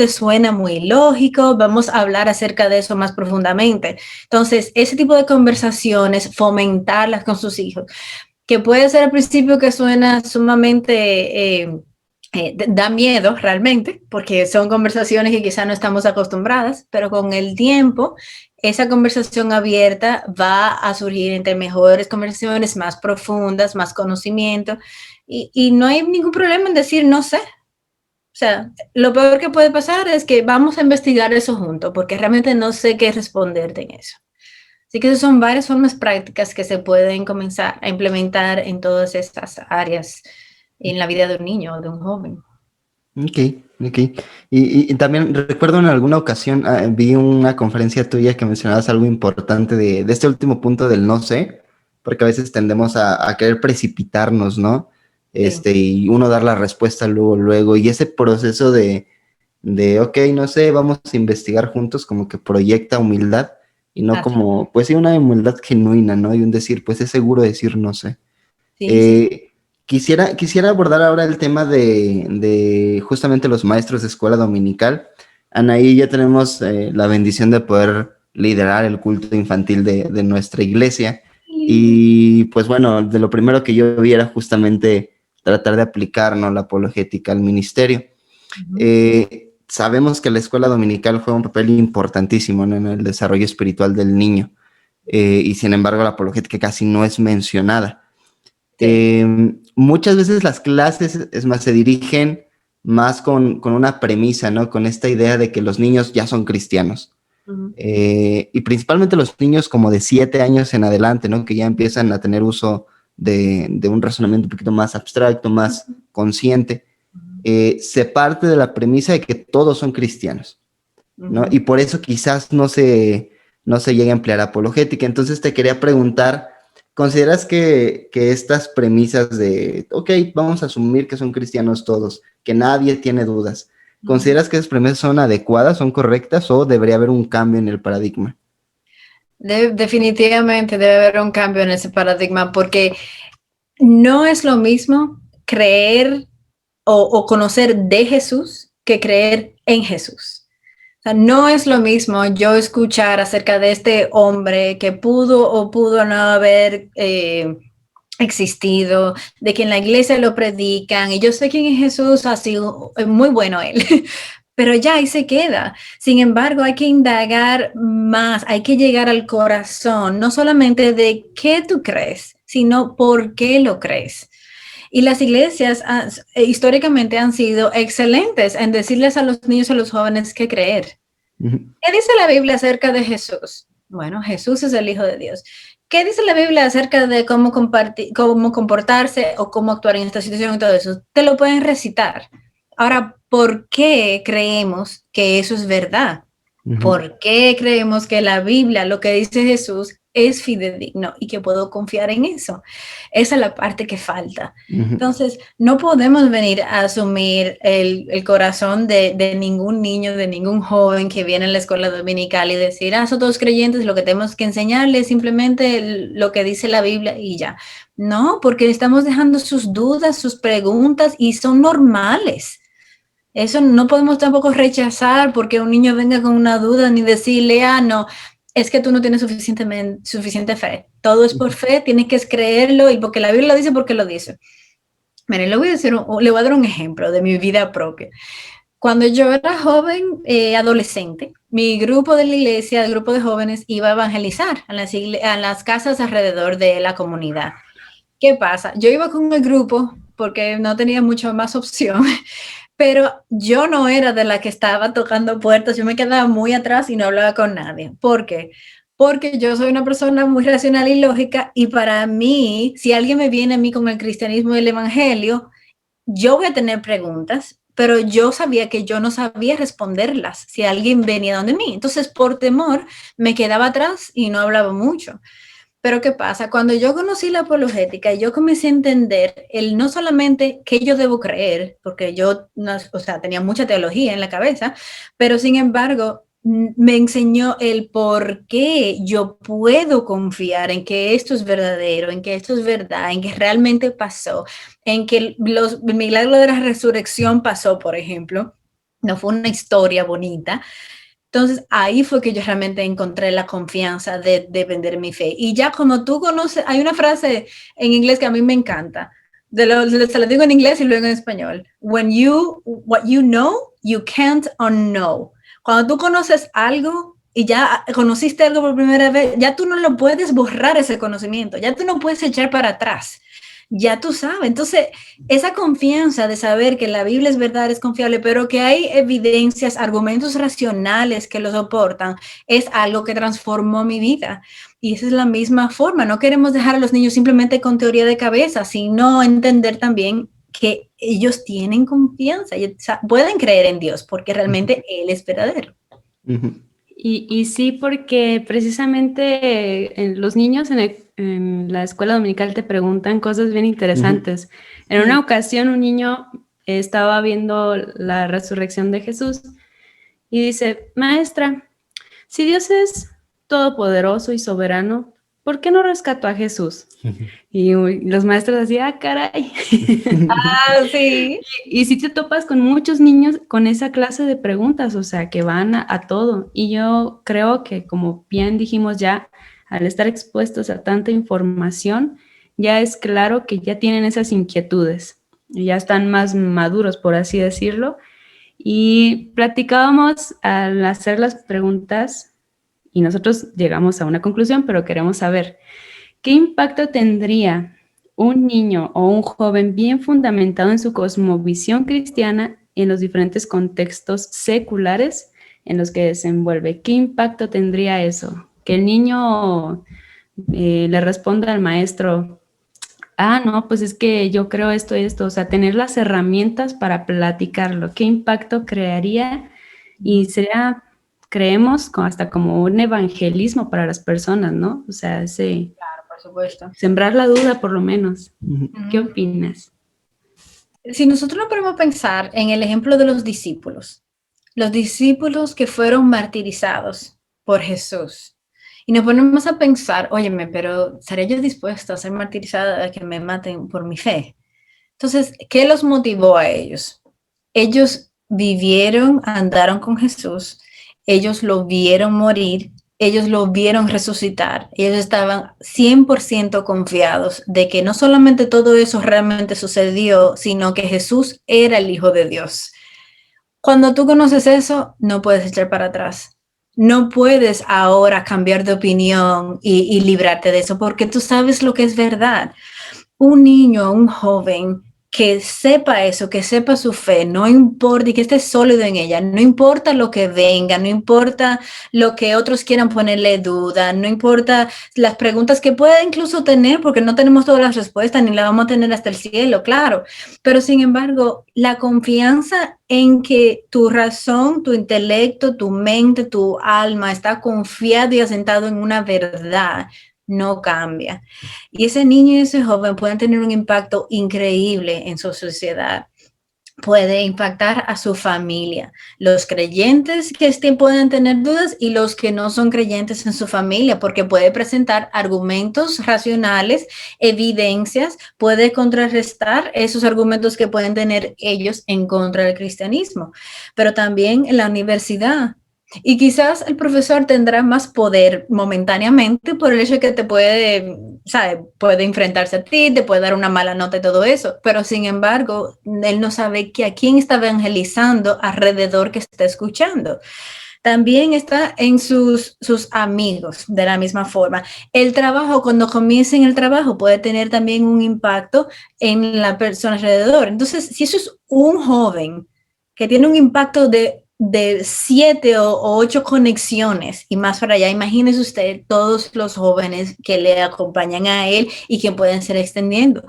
suena muy lógico? Vamos a hablar acerca de eso más profundamente. Entonces, ese tipo de conversaciones, fomentarlas con sus hijos, que puede ser al principio que suena sumamente, da miedo realmente, porque son conversaciones que quizás no estamos acostumbradas, pero con el tiempo esa conversación abierta va a surgir entre mejores conversaciones, más profundas, más conocimiento, y no hay ningún problema en decir no sé. O sea, lo peor que puede pasar es que vamos a investigar eso juntos, porque realmente no sé qué responderte en eso. Así que esas son varias formas prácticas que se pueden comenzar a implementar en todas estas áreas en la vida de un niño o de un joven. Ok, ok. Y también recuerdo en alguna ocasión vi una conferencia tuya que mencionabas algo importante de este último punto del no sé, porque a veces tendemos a querer precipitarnos, ¿no? Sí. Y uno dar la respuesta luego, y ese proceso ok, no sé, vamos a investigar juntos, como que proyecta humildad, y no Así. como, pues sí, una humildad genuina, ¿no? Y un decir, pues es seguro decir no sé. Sí, sí. Quisiera abordar ahora el tema de justamente los maestros de escuela dominical. Anaí, ya tenemos la bendición de poder liderar el culto infantil de nuestra iglesia. Y pues bueno, de lo primero que yo vi era justamente tratar de aplicar, ¿no?, la apologética al ministerio. Sabemos que la escuela dominical juega un papel importantísimo, ¿no?, en el desarrollo espiritual del niño. Y sin embargo, la apologética casi no es mencionada. Sí. Muchas veces las clases, es más, se dirigen más con una premisa, ¿no? Con esta idea de que los niños ya son cristianos. Y principalmente los niños como de 7 años en adelante, ¿no? Que ya empiezan a tener uso de un razonamiento un poquito más abstracto, más consciente. Se parte de la premisa de que todos son cristianos, ¿no? Y por eso quizás no se llega a emplear apologética. Entonces te quería preguntar, ¿consideras que estas premisas de, ok, vamos a asumir que son cristianos todos, que nadie tiene dudas, ¿consideras que esas premisas son adecuadas, son correctas, o debería haber un cambio en el paradigma? Definitivamente debe haber un cambio en ese paradigma, porque no es lo mismo creer o conocer de Jesús que creer en Jesús. O sea, no es lo mismo yo escuchar acerca de este hombre que pudo o pudo no haber existido, de que en la iglesia lo predican, y yo sé quién es Jesús, ha sido muy bueno él, pero ya ahí se queda. Sin embargo, hay que indagar más, hay que llegar al corazón, no solamente de qué tú crees, sino por qué lo crees. Y las iglesias históricamente han sido excelentes en decirles a los niños y a los jóvenes qué creer. ¿Qué dice la Biblia acerca de Jesús? Bueno, Jesús es el Hijo de Dios. ¿Qué dice la Biblia acerca de cómo comportarse o cómo actuar en esta situación y todo eso? Te lo pueden recitar. Ahora, ¿por qué creemos que eso es verdad? ¿Por qué creemos que la Biblia, lo que dice Jesús, es fidedigno y que puedo confiar en eso. Esa es la parte que falta. Entonces, no podemos venir a asumir el corazón de ningún niño, de ningún joven que viene a la escuela dominical y decir, son todos creyentes, lo que tenemos que enseñarles es simplemente lo que dice la Biblia y ya. No, porque estamos dejando sus dudas, sus preguntas y son normales. Eso no podemos tampoco rechazar porque un niño venga con una duda ni decirle, no, es que tú no tienes suficiente fe. Todo es por fe, tienes que creerlo y porque la Biblia lo dice, porque lo dice. Miren, le voy a dar un ejemplo de mi vida propia. Cuando yo era joven, adolescente, mi grupo de la iglesia, el grupo de jóvenes, iba a evangelizar a las casas alrededor de la comunidad. ¿Qué pasa? Yo iba con el grupo porque no tenía mucha más opción, pero yo no era de la que estaba tocando puertas, yo me quedaba muy atrás y no hablaba con nadie. ¿Por qué? Porque yo soy una persona muy racional y lógica y para mí, si alguien me viene a mí con el cristianismo y el evangelio, yo voy a tener preguntas, pero yo sabía que yo no sabía responderlas si alguien venía donde mí. Entonces, por temor, me quedaba atrás y no hablaba mucho. Pero ¿qué pasa? Cuando yo conocí la apologética, yo comencé a entender no solamente qué yo debo creer, porque yo tenía mucha teología en la cabeza, pero sin embargo me enseñó el por qué yo puedo confiar en que esto es verdadero, en que esto es verdad, en que realmente pasó, en que el milagro de la resurrección pasó, por ejemplo. No fue una historia bonita. Entonces, ahí fue que yo realmente encontré la confianza de vender mi fe. Y ya como tú conoces, hay una frase en inglés que a mí me encanta. Se la digo en inglés y luego en español. What you know, you can't unknow. Cuando tú conoces algo y ya conociste algo por primera vez, ya tú no lo puedes borrar ese conocimiento. Ya tú no puedes echar para atrás. Ya tú sabes. Entonces, esa confianza de saber que la Biblia es verdad, es confiable, pero que hay evidencias, argumentos racionales que lo soportan, es algo que transformó mi vida. Y esa es la misma forma. No queremos dejar a los niños simplemente con teoría de cabeza, sino entender también que ellos tienen confianza y pueden creer en Dios porque realmente Él es verdadero. Y sí, porque precisamente los niños en la escuela dominical te preguntan cosas bien interesantes. En una ocasión un niño estaba viendo la resurrección de Jesús y dice, maestra, si Dios es todopoderoso y soberano, ¿por qué no rescató a Jesús? Y los maestros así, caray. Sí. Y si te topas con muchos niños con esa clase de preguntas, o sea, que van a todo. Y yo creo que, como bien dijimos ya, al estar expuestos a tanta información, ya es claro que ya tienen esas inquietudes, ya están más maduros, por así decirlo. Y platicábamos al hacer las preguntas y nosotros llegamos a una conclusión, pero queremos saber, ¿qué impacto tendría un niño o un joven bien fundamentado en su cosmovisión cristiana en los diferentes contextos seculares en los que desenvuelve? ¿Qué impacto tendría eso? Que el niño le responda al maestro, no, pues es que yo creo esto, o sea, tener las herramientas para platicarlo. ¿Qué impacto crearía? Y sería, creemos, hasta como un evangelismo para las personas, ¿no? O sea, claro, por supuesto. Sembrar la duda, por lo menos. ¿Qué opinas? Si nosotros nos ponemos a pensar en el ejemplo de los discípulos que fueron martirizados por Jesús, y nos ponemos a pensar, óyeme, pero ¿estaré yo dispuesto a ser martirizada a que me maten por mi fe? Entonces, ¿qué los motivó a ellos? Ellos vivieron, andaron con Jesús, ellos lo vieron morir, ellos lo vieron resucitar, ellos estaban 100% confiados de que no solamente todo eso realmente sucedió, sino que Jesús era el Hijo de Dios. Cuando tú conoces eso, no puedes echar para atrás. No puedes ahora cambiar de opinión y librarte de eso, porque tú sabes lo que es verdad. Un niño, un joven que sepa eso, que sepa su fe, no importa, y que esté sólido en ella, no importa lo que venga, no importa lo que otros quieran ponerle duda, no importa las preguntas que pueda incluso tener, porque no tenemos todas las respuestas, ni las vamos a tener hasta el cielo, claro, pero sin embargo, la confianza en que tu razón, tu intelecto, tu mente, tu alma está confiado y asentado en una verdad, no cambia. Y ese niño y ese joven pueden tener un impacto increíble en su sociedad. Puede impactar a su familia. Los creyentes que pueden tener dudas y los que no son creyentes en su familia, porque puede presentar argumentos racionales, evidencias, puede contrarrestar esos argumentos que pueden tener ellos en contra del cristianismo. Pero también en la universidad. Y quizás el profesor tendrá más poder momentáneamente por el hecho de que te puede, ¿sabe? Puede enfrentarse a ti, te puede dar una mala nota y todo eso, pero sin embargo, él no sabe que a quién está evangelizando alrededor que está escuchando. También está en sus amigos, de la misma forma. El trabajo, cuando comienza en el trabajo, puede tener también un impacto en la persona alrededor. Entonces, si eso es un joven que tiene un impacto de 7 o 8 conexiones y más para allá, imagínese usted todos los jóvenes que le acompañan a él y que pueden ser extendiendo.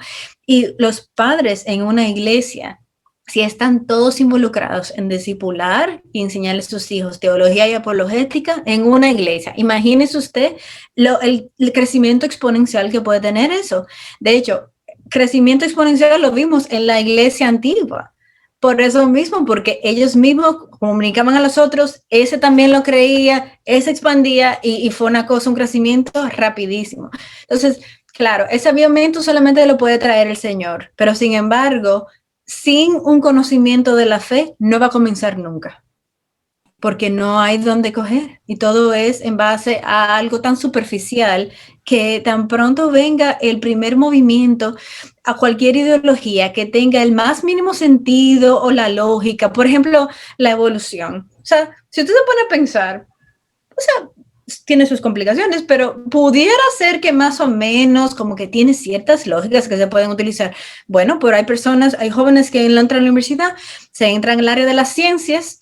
Y los padres en una iglesia, si están todos involucrados en discipular y enseñarle a sus hijos teología y apologética en una iglesia, imagínese usted el crecimiento exponencial que puede tener eso. De hecho, crecimiento exponencial lo vimos en la iglesia antigua. Por eso mismo, porque ellos mismos comunicaban a los otros, ese también lo creía, ese expandía y fue una cosa, un crecimiento rapidísimo. Entonces, claro, ese avivamiento solamente lo puede traer el Señor, pero sin embargo, sin un conocimiento de la fe, no va a comenzar nunca, porque no hay dónde coger y todo es en base a algo tan superficial que tan pronto venga el primer movimiento a cualquier ideología que tenga el más mínimo sentido o la lógica, por ejemplo, la evolución. O sea, si usted se pone a pensar, o sea, tiene sus complicaciones, pero pudiera ser que más o menos como que tiene ciertas lógicas que se pueden utilizar. Bueno, pero hay personas, hay jóvenes que entran a la universidad, se entran en el área de las ciencias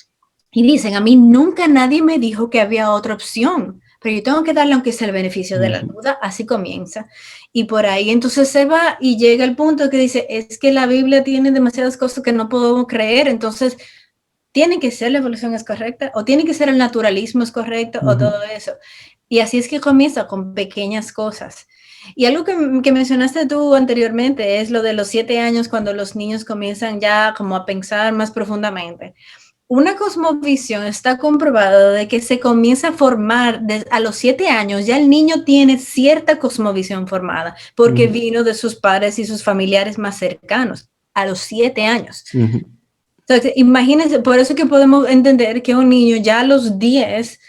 y dicen, a mí nunca nadie me dijo que había otra opción, pero yo tengo que darle aunque sea el beneficio de la duda, así comienza. Y por ahí entonces se va y llega el punto que dice, es que la Biblia tiene demasiadas cosas que no podemos creer, entonces tiene que ser la evolución es correcta, o tiene que ser el naturalismo es correcto, o todo eso. Y así es que comienza con pequeñas cosas. Y algo que mencionaste tú anteriormente es lo de los 7 años, cuando los niños comienzan ya como a pensar más profundamente. Una cosmovisión está comprobado de que se comienza a formar a los 7 años, ya el niño tiene cierta cosmovisión formada, porque vino de sus padres y sus familiares más cercanos, a los 7 años. Entonces, imagínense, por eso que podemos entender que un niño ya a los 10,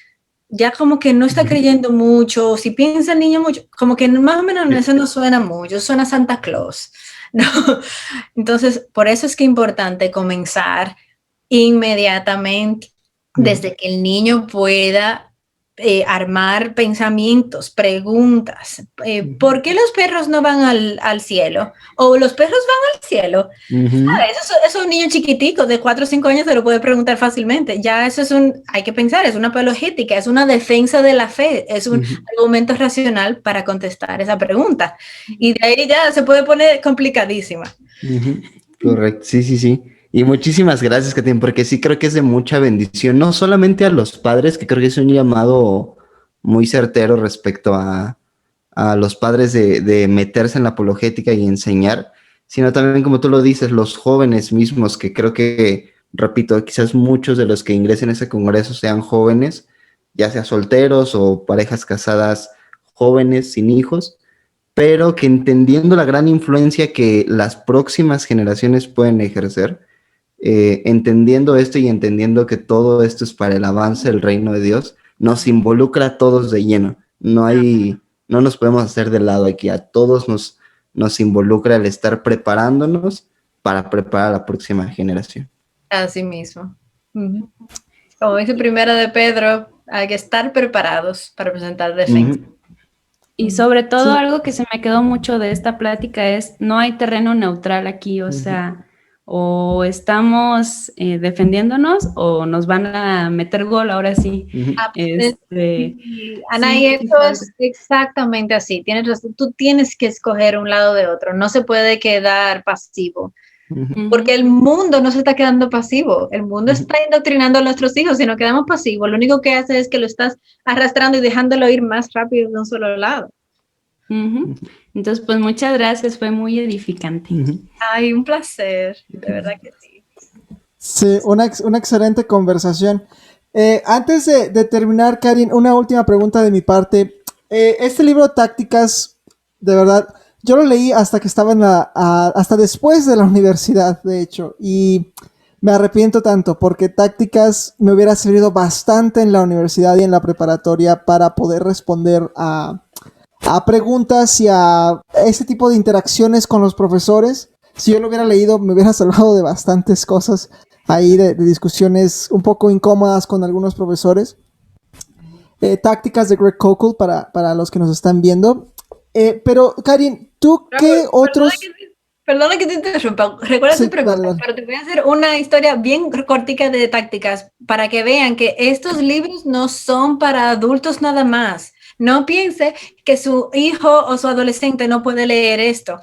ya como que no está creyendo mucho, si piensa el niño mucho, como que más o menos eso no suena mucho, suena Santa Claus, ¿no? Entonces, por eso es que es importante comenzar inmediatamente, desde que el niño pueda armar pensamientos, preguntas. ¿Por qué los perros no van al cielo? ¿O los perros van al cielo? Eso un niño chiquitico de 4 o 5 años se lo puede preguntar fácilmente. Ya eso hay que pensar, es una apologética, es una defensa de la fe, es un argumento racional para contestar esa pregunta. Y de ahí ya se puede poner complicadísima. Correcto, sí. Y muchísimas gracias, Katin, porque sí creo que es de mucha bendición, no solamente a los padres, que creo que es un llamado muy certero respecto a los padres de meterse en la apologética y enseñar, sino también, como tú lo dices, los jóvenes mismos, que creo que, repito, quizás muchos de los que ingresen a ese congreso sean jóvenes, ya sea solteros o parejas casadas jóvenes sin hijos, pero que entendiendo la gran influencia que las próximas generaciones pueden ejercer, entendiendo esto y entendiendo que todo esto es para el avance del reino de Dios, nos involucra a todos de lleno. No nos podemos hacer de lado aquí, a todos nos involucra el estar preparándonos para preparar a la próxima generación. Así mismo. Como dice Primera de Pedro, hay que estar preparados para presentar defensa. Y sobre todo Sí. algo que se me quedó mucho de esta plática es, no hay terreno neutral aquí, o sea, o estamos defendiéndonos o nos van a meter gol, ahora sí. Sí, Ana, y Sí, sí eso fue algo. es exactamente así. Tienes razón. Tú tienes que escoger un lado de otro. No se puede quedar pasivo. Porque el mundo no se está quedando pasivo. El mundo está indoctrinando a nuestros hijos. Si no quedamos pasivos, lo único que hace es que lo estás arrastrando y dejándolo ir más rápido de un solo lado. Entonces, pues muchas gracias, fue muy edificante. Ay, un placer. De verdad que sí. Sí, una excelente conversación. Antes de terminar, Karin, una última pregunta de mi parte. Este libro, Tácticas, de verdad, yo lo leí hasta que estaba hasta después de la universidad, de hecho, y me arrepiento tanto porque Tácticas me hubiera servido bastante en la universidad y en la preparatoria para poder responder a preguntas y a ese tipo de interacciones con los profesores. Si yo lo hubiera leído, me hubiera salvado de bastantes cosas ahí, de discusiones un poco incómodas con algunos profesores. Tácticas de Greg Koukl para los que nos están viendo. Pero, Karin, ¿tú qué otros...? Perdona que te interrumpa, recuerda Sí, tu pregunta, dale. pero te voy a hacer una historia bien cortica de tácticas para que vean que estos libros no son para adultos nada más. No piense que su hijo o su adolescente no puede leer esto.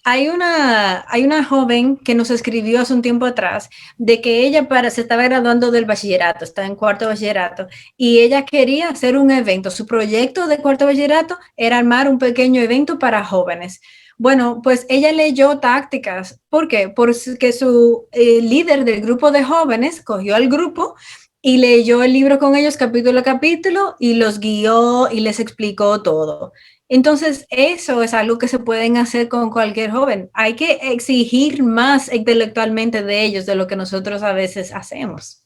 Hay una joven que nos escribió hace un tiempo atrás de que ella se estaba graduando del bachillerato, está en cuarto bachillerato, y ella quería hacer un evento. Su proyecto de cuarto bachillerato era armar un pequeño evento para jóvenes. Bueno, pues ella leyó Tácticas. ¿Por qué? Porque su líder del grupo de jóvenes cogió al grupo y leyó el libro con ellos capítulo a capítulo y los guió y les explicó todo. Entonces, eso es algo que se pueden hacer con cualquier joven. Hay que exigir más intelectualmente de ellos de lo que nosotros a veces hacemos.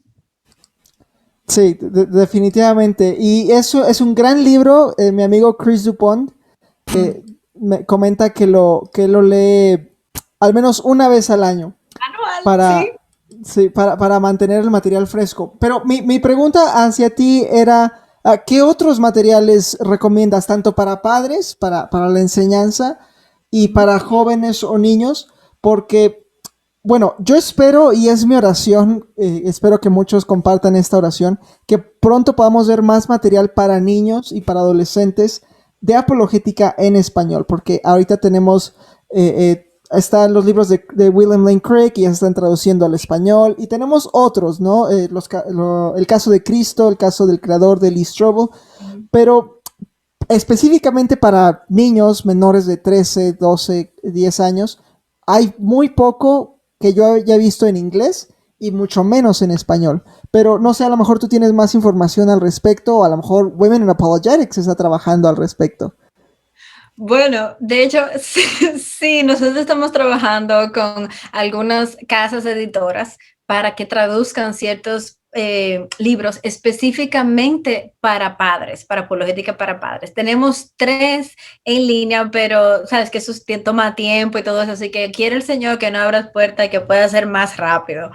Sí, definitivamente. Y eso es un gran libro. Mi amigo Chris Dupont me comenta que lo lee al menos una vez al año Anual, para, sí. sí, para mantener el material fresco. Pero mi pregunta hacia ti era, ¿qué otros materiales recomiendas, tanto para padres, para la enseñanza, y para jóvenes o niños? Porque, bueno, yo espero, y es mi oración, espero que muchos compartan esta oración, que pronto podamos ver más material para niños y para adolescentes de apologética en español, porque ahorita tenemos... están los libros de William Lane Craig y ya se están traduciendo al español. Y tenemos otros, ¿no? El caso de Cristo, el caso del creador de Lee Strobel. Pero específicamente para niños menores de 13, 12, 10 años, hay muy poco que yo haya visto en inglés y mucho menos en español. Pero no sé, a lo mejor tú tienes más información al respecto, o a lo mejor Women in Apologetics está trabajando al respecto. Bueno, de hecho, sí, nosotros estamos trabajando con algunas casas editoras para que traduzcan ciertos libros específicamente para padres, para apologética para padres. Tenemos 3 en línea, pero sabes que eso toma tiempo y todo eso, así que quiere el Señor que no abras puerta y que pueda ser más rápido.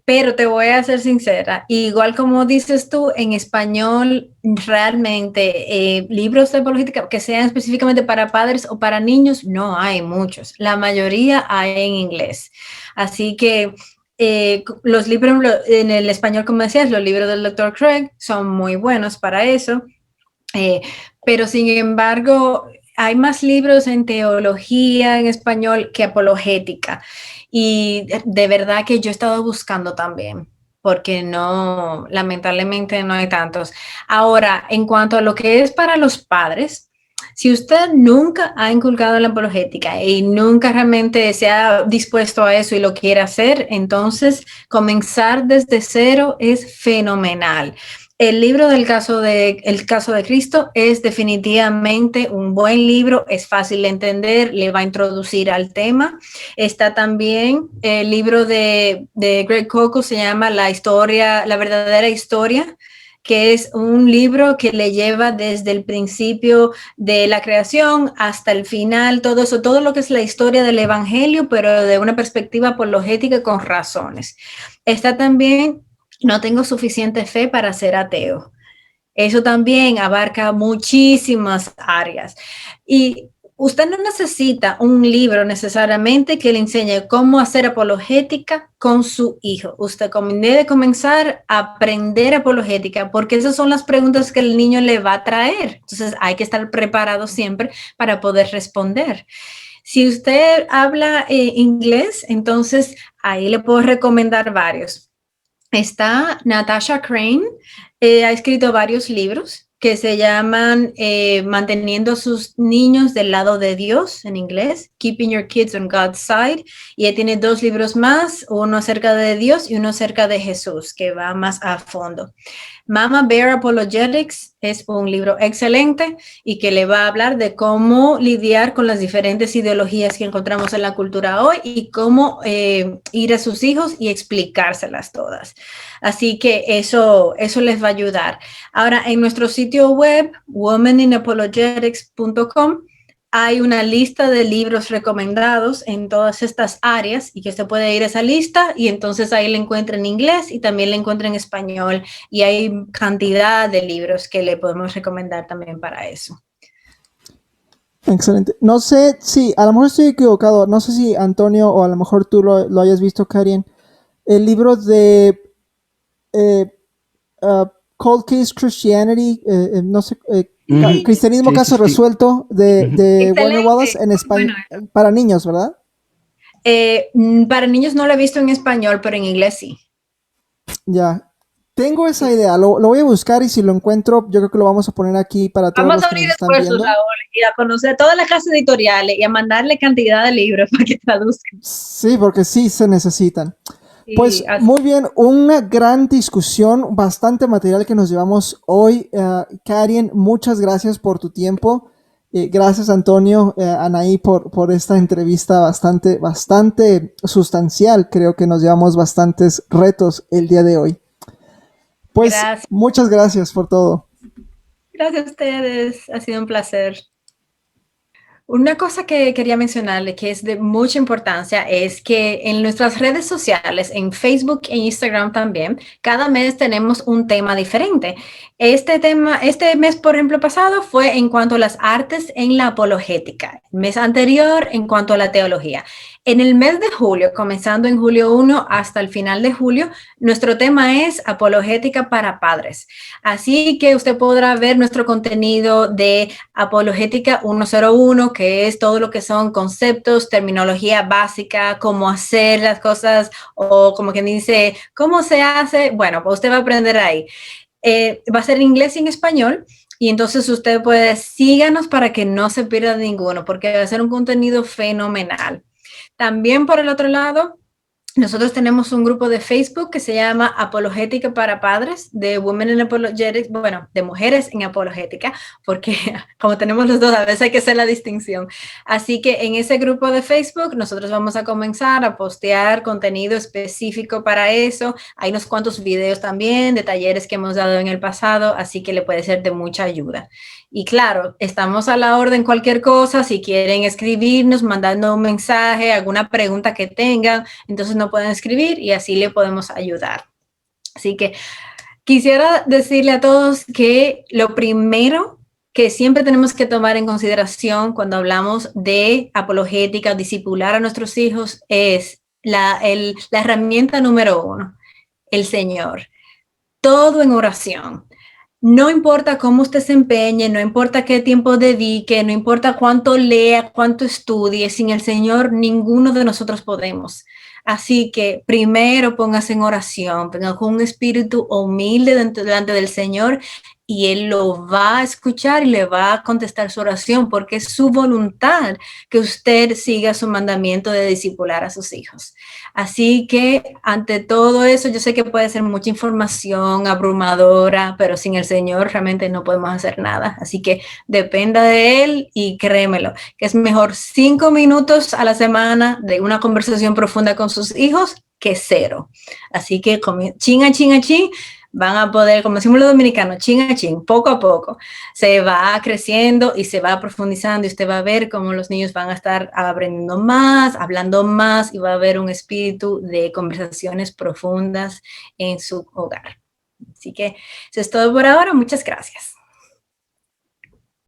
Pero te voy a ser sincera, igual como dices tú, en español realmente libros de apologética que sean específicamente para padres o para niños, no hay muchos. La mayoría hay en inglés. Así que los libros en el español, como decías, los libros del Dr. Craig son muy buenos para eso. Pero sin embargo, hay más libros en teología en español que apologética. Y de verdad que yo he estado buscando también, porque no, lamentablemente no hay tantos. Ahora, en cuanto a lo que es para los padres, si usted nunca ha inculcado en la apologética y nunca realmente se ha dispuesto a eso y lo quiere hacer, entonces comenzar desde cero es fenomenal. El libro del El caso de Cristo es definitivamente un buen libro, es fácil de entender, le va a introducir al tema. Está también el libro de Greg Koukl, se llama La verdadera historia, que es un libro que le lleva desde el principio de la creación hasta el final, todo eso, todo lo que es la historia del evangelio, pero de una perspectiva apologética con razones. Está también No tengo suficiente fe para ser ateo. Eso también abarca muchísimas áreas. Y usted no necesita un libro necesariamente que le enseñe cómo hacer apologética con su hijo. Usted debe comenzar a aprender apologética porque esas son las preguntas que el niño le va a traer. Entonces hay que estar preparado siempre para poder responder. Si usted habla inglés, entonces ahí le puedo recomendar varios. Está Natasha Crane, ha escrito varios libros que se llaman Manteniendo a sus niños del lado de Dios, en inglés, Keeping Your Kids on God's Side, y ella tiene 2 libros más, uno acerca de Dios y uno acerca de Jesús, que va más a fondo. Mama Bear Apologetics es un libro excelente y que le va a hablar de cómo lidiar con las diferentes ideologías que encontramos en la cultura hoy y cómo ir a sus hijos y explicárselas todas. Así que eso les va a ayudar. Ahora, en nuestro sitio web, womaninapologetics.com, hay una lista de libros recomendados en todas estas áreas y que usted puede ir a esa lista y entonces ahí le encuentra en inglés y también le encuentra en español y hay cantidad de libros que le podemos recomendar también para eso. Excelente. No sé si, a lo mejor estoy equivocado, no sé si Antonio o a lo mejor tú lo hayas visto, Karen, el libro de Cold Case Christianity, no sé, Cristianismo Sí, Caso sí. Resuelto de Warner Wallace en español, Bueno. para niños, ¿verdad? Para niños no lo he visto en español, pero en inglés sí. Ya. Tengo esa idea, lo voy a buscar y si lo encuentro, yo creo que lo vamos a poner aquí para todos Vamos los a que nos unir están esfuerzos, viendo. Raúl, y a conocer todas las casas editoriales y a mandarle cantidad de libros para que traduzcan. Sí, porque sí se necesitan. Sí, Pues así. muy bien, una gran discusión, bastante material que nos llevamos hoy. Karen, muchas gracias por tu tiempo. Gracias Antonio, Anaí, por esta entrevista bastante sustancial. Creo que nos llevamos bastantes retos el día de hoy. Pues Gracias. muchas gracias por todo. Gracias a ustedes, ha sido un placer. Una cosa que quería mencionarle que es de mucha importancia es que en nuestras redes sociales, en Facebook e Instagram también, cada mes tenemos un tema diferente. Este mes, por ejemplo, pasado fue en cuanto a las artes en la apologética. El mes anterior en cuanto a la teología. En el mes de julio, comenzando en julio 1 hasta el final de julio, nuestro tema es apologética para padres. Así que usted podrá ver nuestro contenido de apologética 101, que es todo lo que son conceptos, terminología básica, cómo hacer las cosas o como quien dice, cómo se hace. Bueno, pues usted va a aprender ahí. Va a ser en inglés y en español. Y entonces usted puede síganos para que no se pierda ninguno, porque va a ser un contenido fenomenal. También por el otro lado, nosotros tenemos un grupo de Facebook que se llama Apologética para Padres, de Women in Apologetics, bueno, de mujeres en apologética, porque como tenemos los dos, a veces hay que hacer la distinción. Así que en ese grupo de Facebook nosotros vamos a comenzar a postear contenido específico para eso. Hay unos cuantos videos también de talleres que hemos dado en el pasado, así que le puede ser de mucha ayuda. Y claro, estamos a la orden cualquier cosa, si quieren escribirnos, mandando un mensaje, alguna pregunta que tengan, entonces nos pueden escribir y así le podemos ayudar. Así que quisiera decirle a todos que lo primero que siempre tenemos que tomar en consideración cuando hablamos de apologética, discipular a nuestros hijos, es la herramienta número 1, el Señor. Todo en oración. No importa cómo usted se empeñe, no importa qué tiempo dedique, no importa cuánto lea, cuánto estudie, sin el Señor ninguno de nosotros podemos. Así que primero póngase en oración, venga con un espíritu humilde delante del Señor y Él lo va a escuchar y le va a contestar su oración porque es su voluntad que usted siga su mandamiento de discipular a sus hijos. Así que ante todo eso, yo sé que puede ser mucha información abrumadora, pero sin el Señor realmente no podemos hacer nada. Así que dependa de Él y créemelo, que es mejor 5 minutos a la semana de una conversación profunda con sus hijos que 0. Así que chin a chin a chin, van a poder, como decimos los dominicanos, chin a chin, poco a poco, se va creciendo y se va profundizando y usted va a ver cómo los niños van a estar aprendiendo más, hablando más y va a haber un espíritu de conversaciones profundas en su hogar. Así que eso es todo por ahora. Muchas gracias.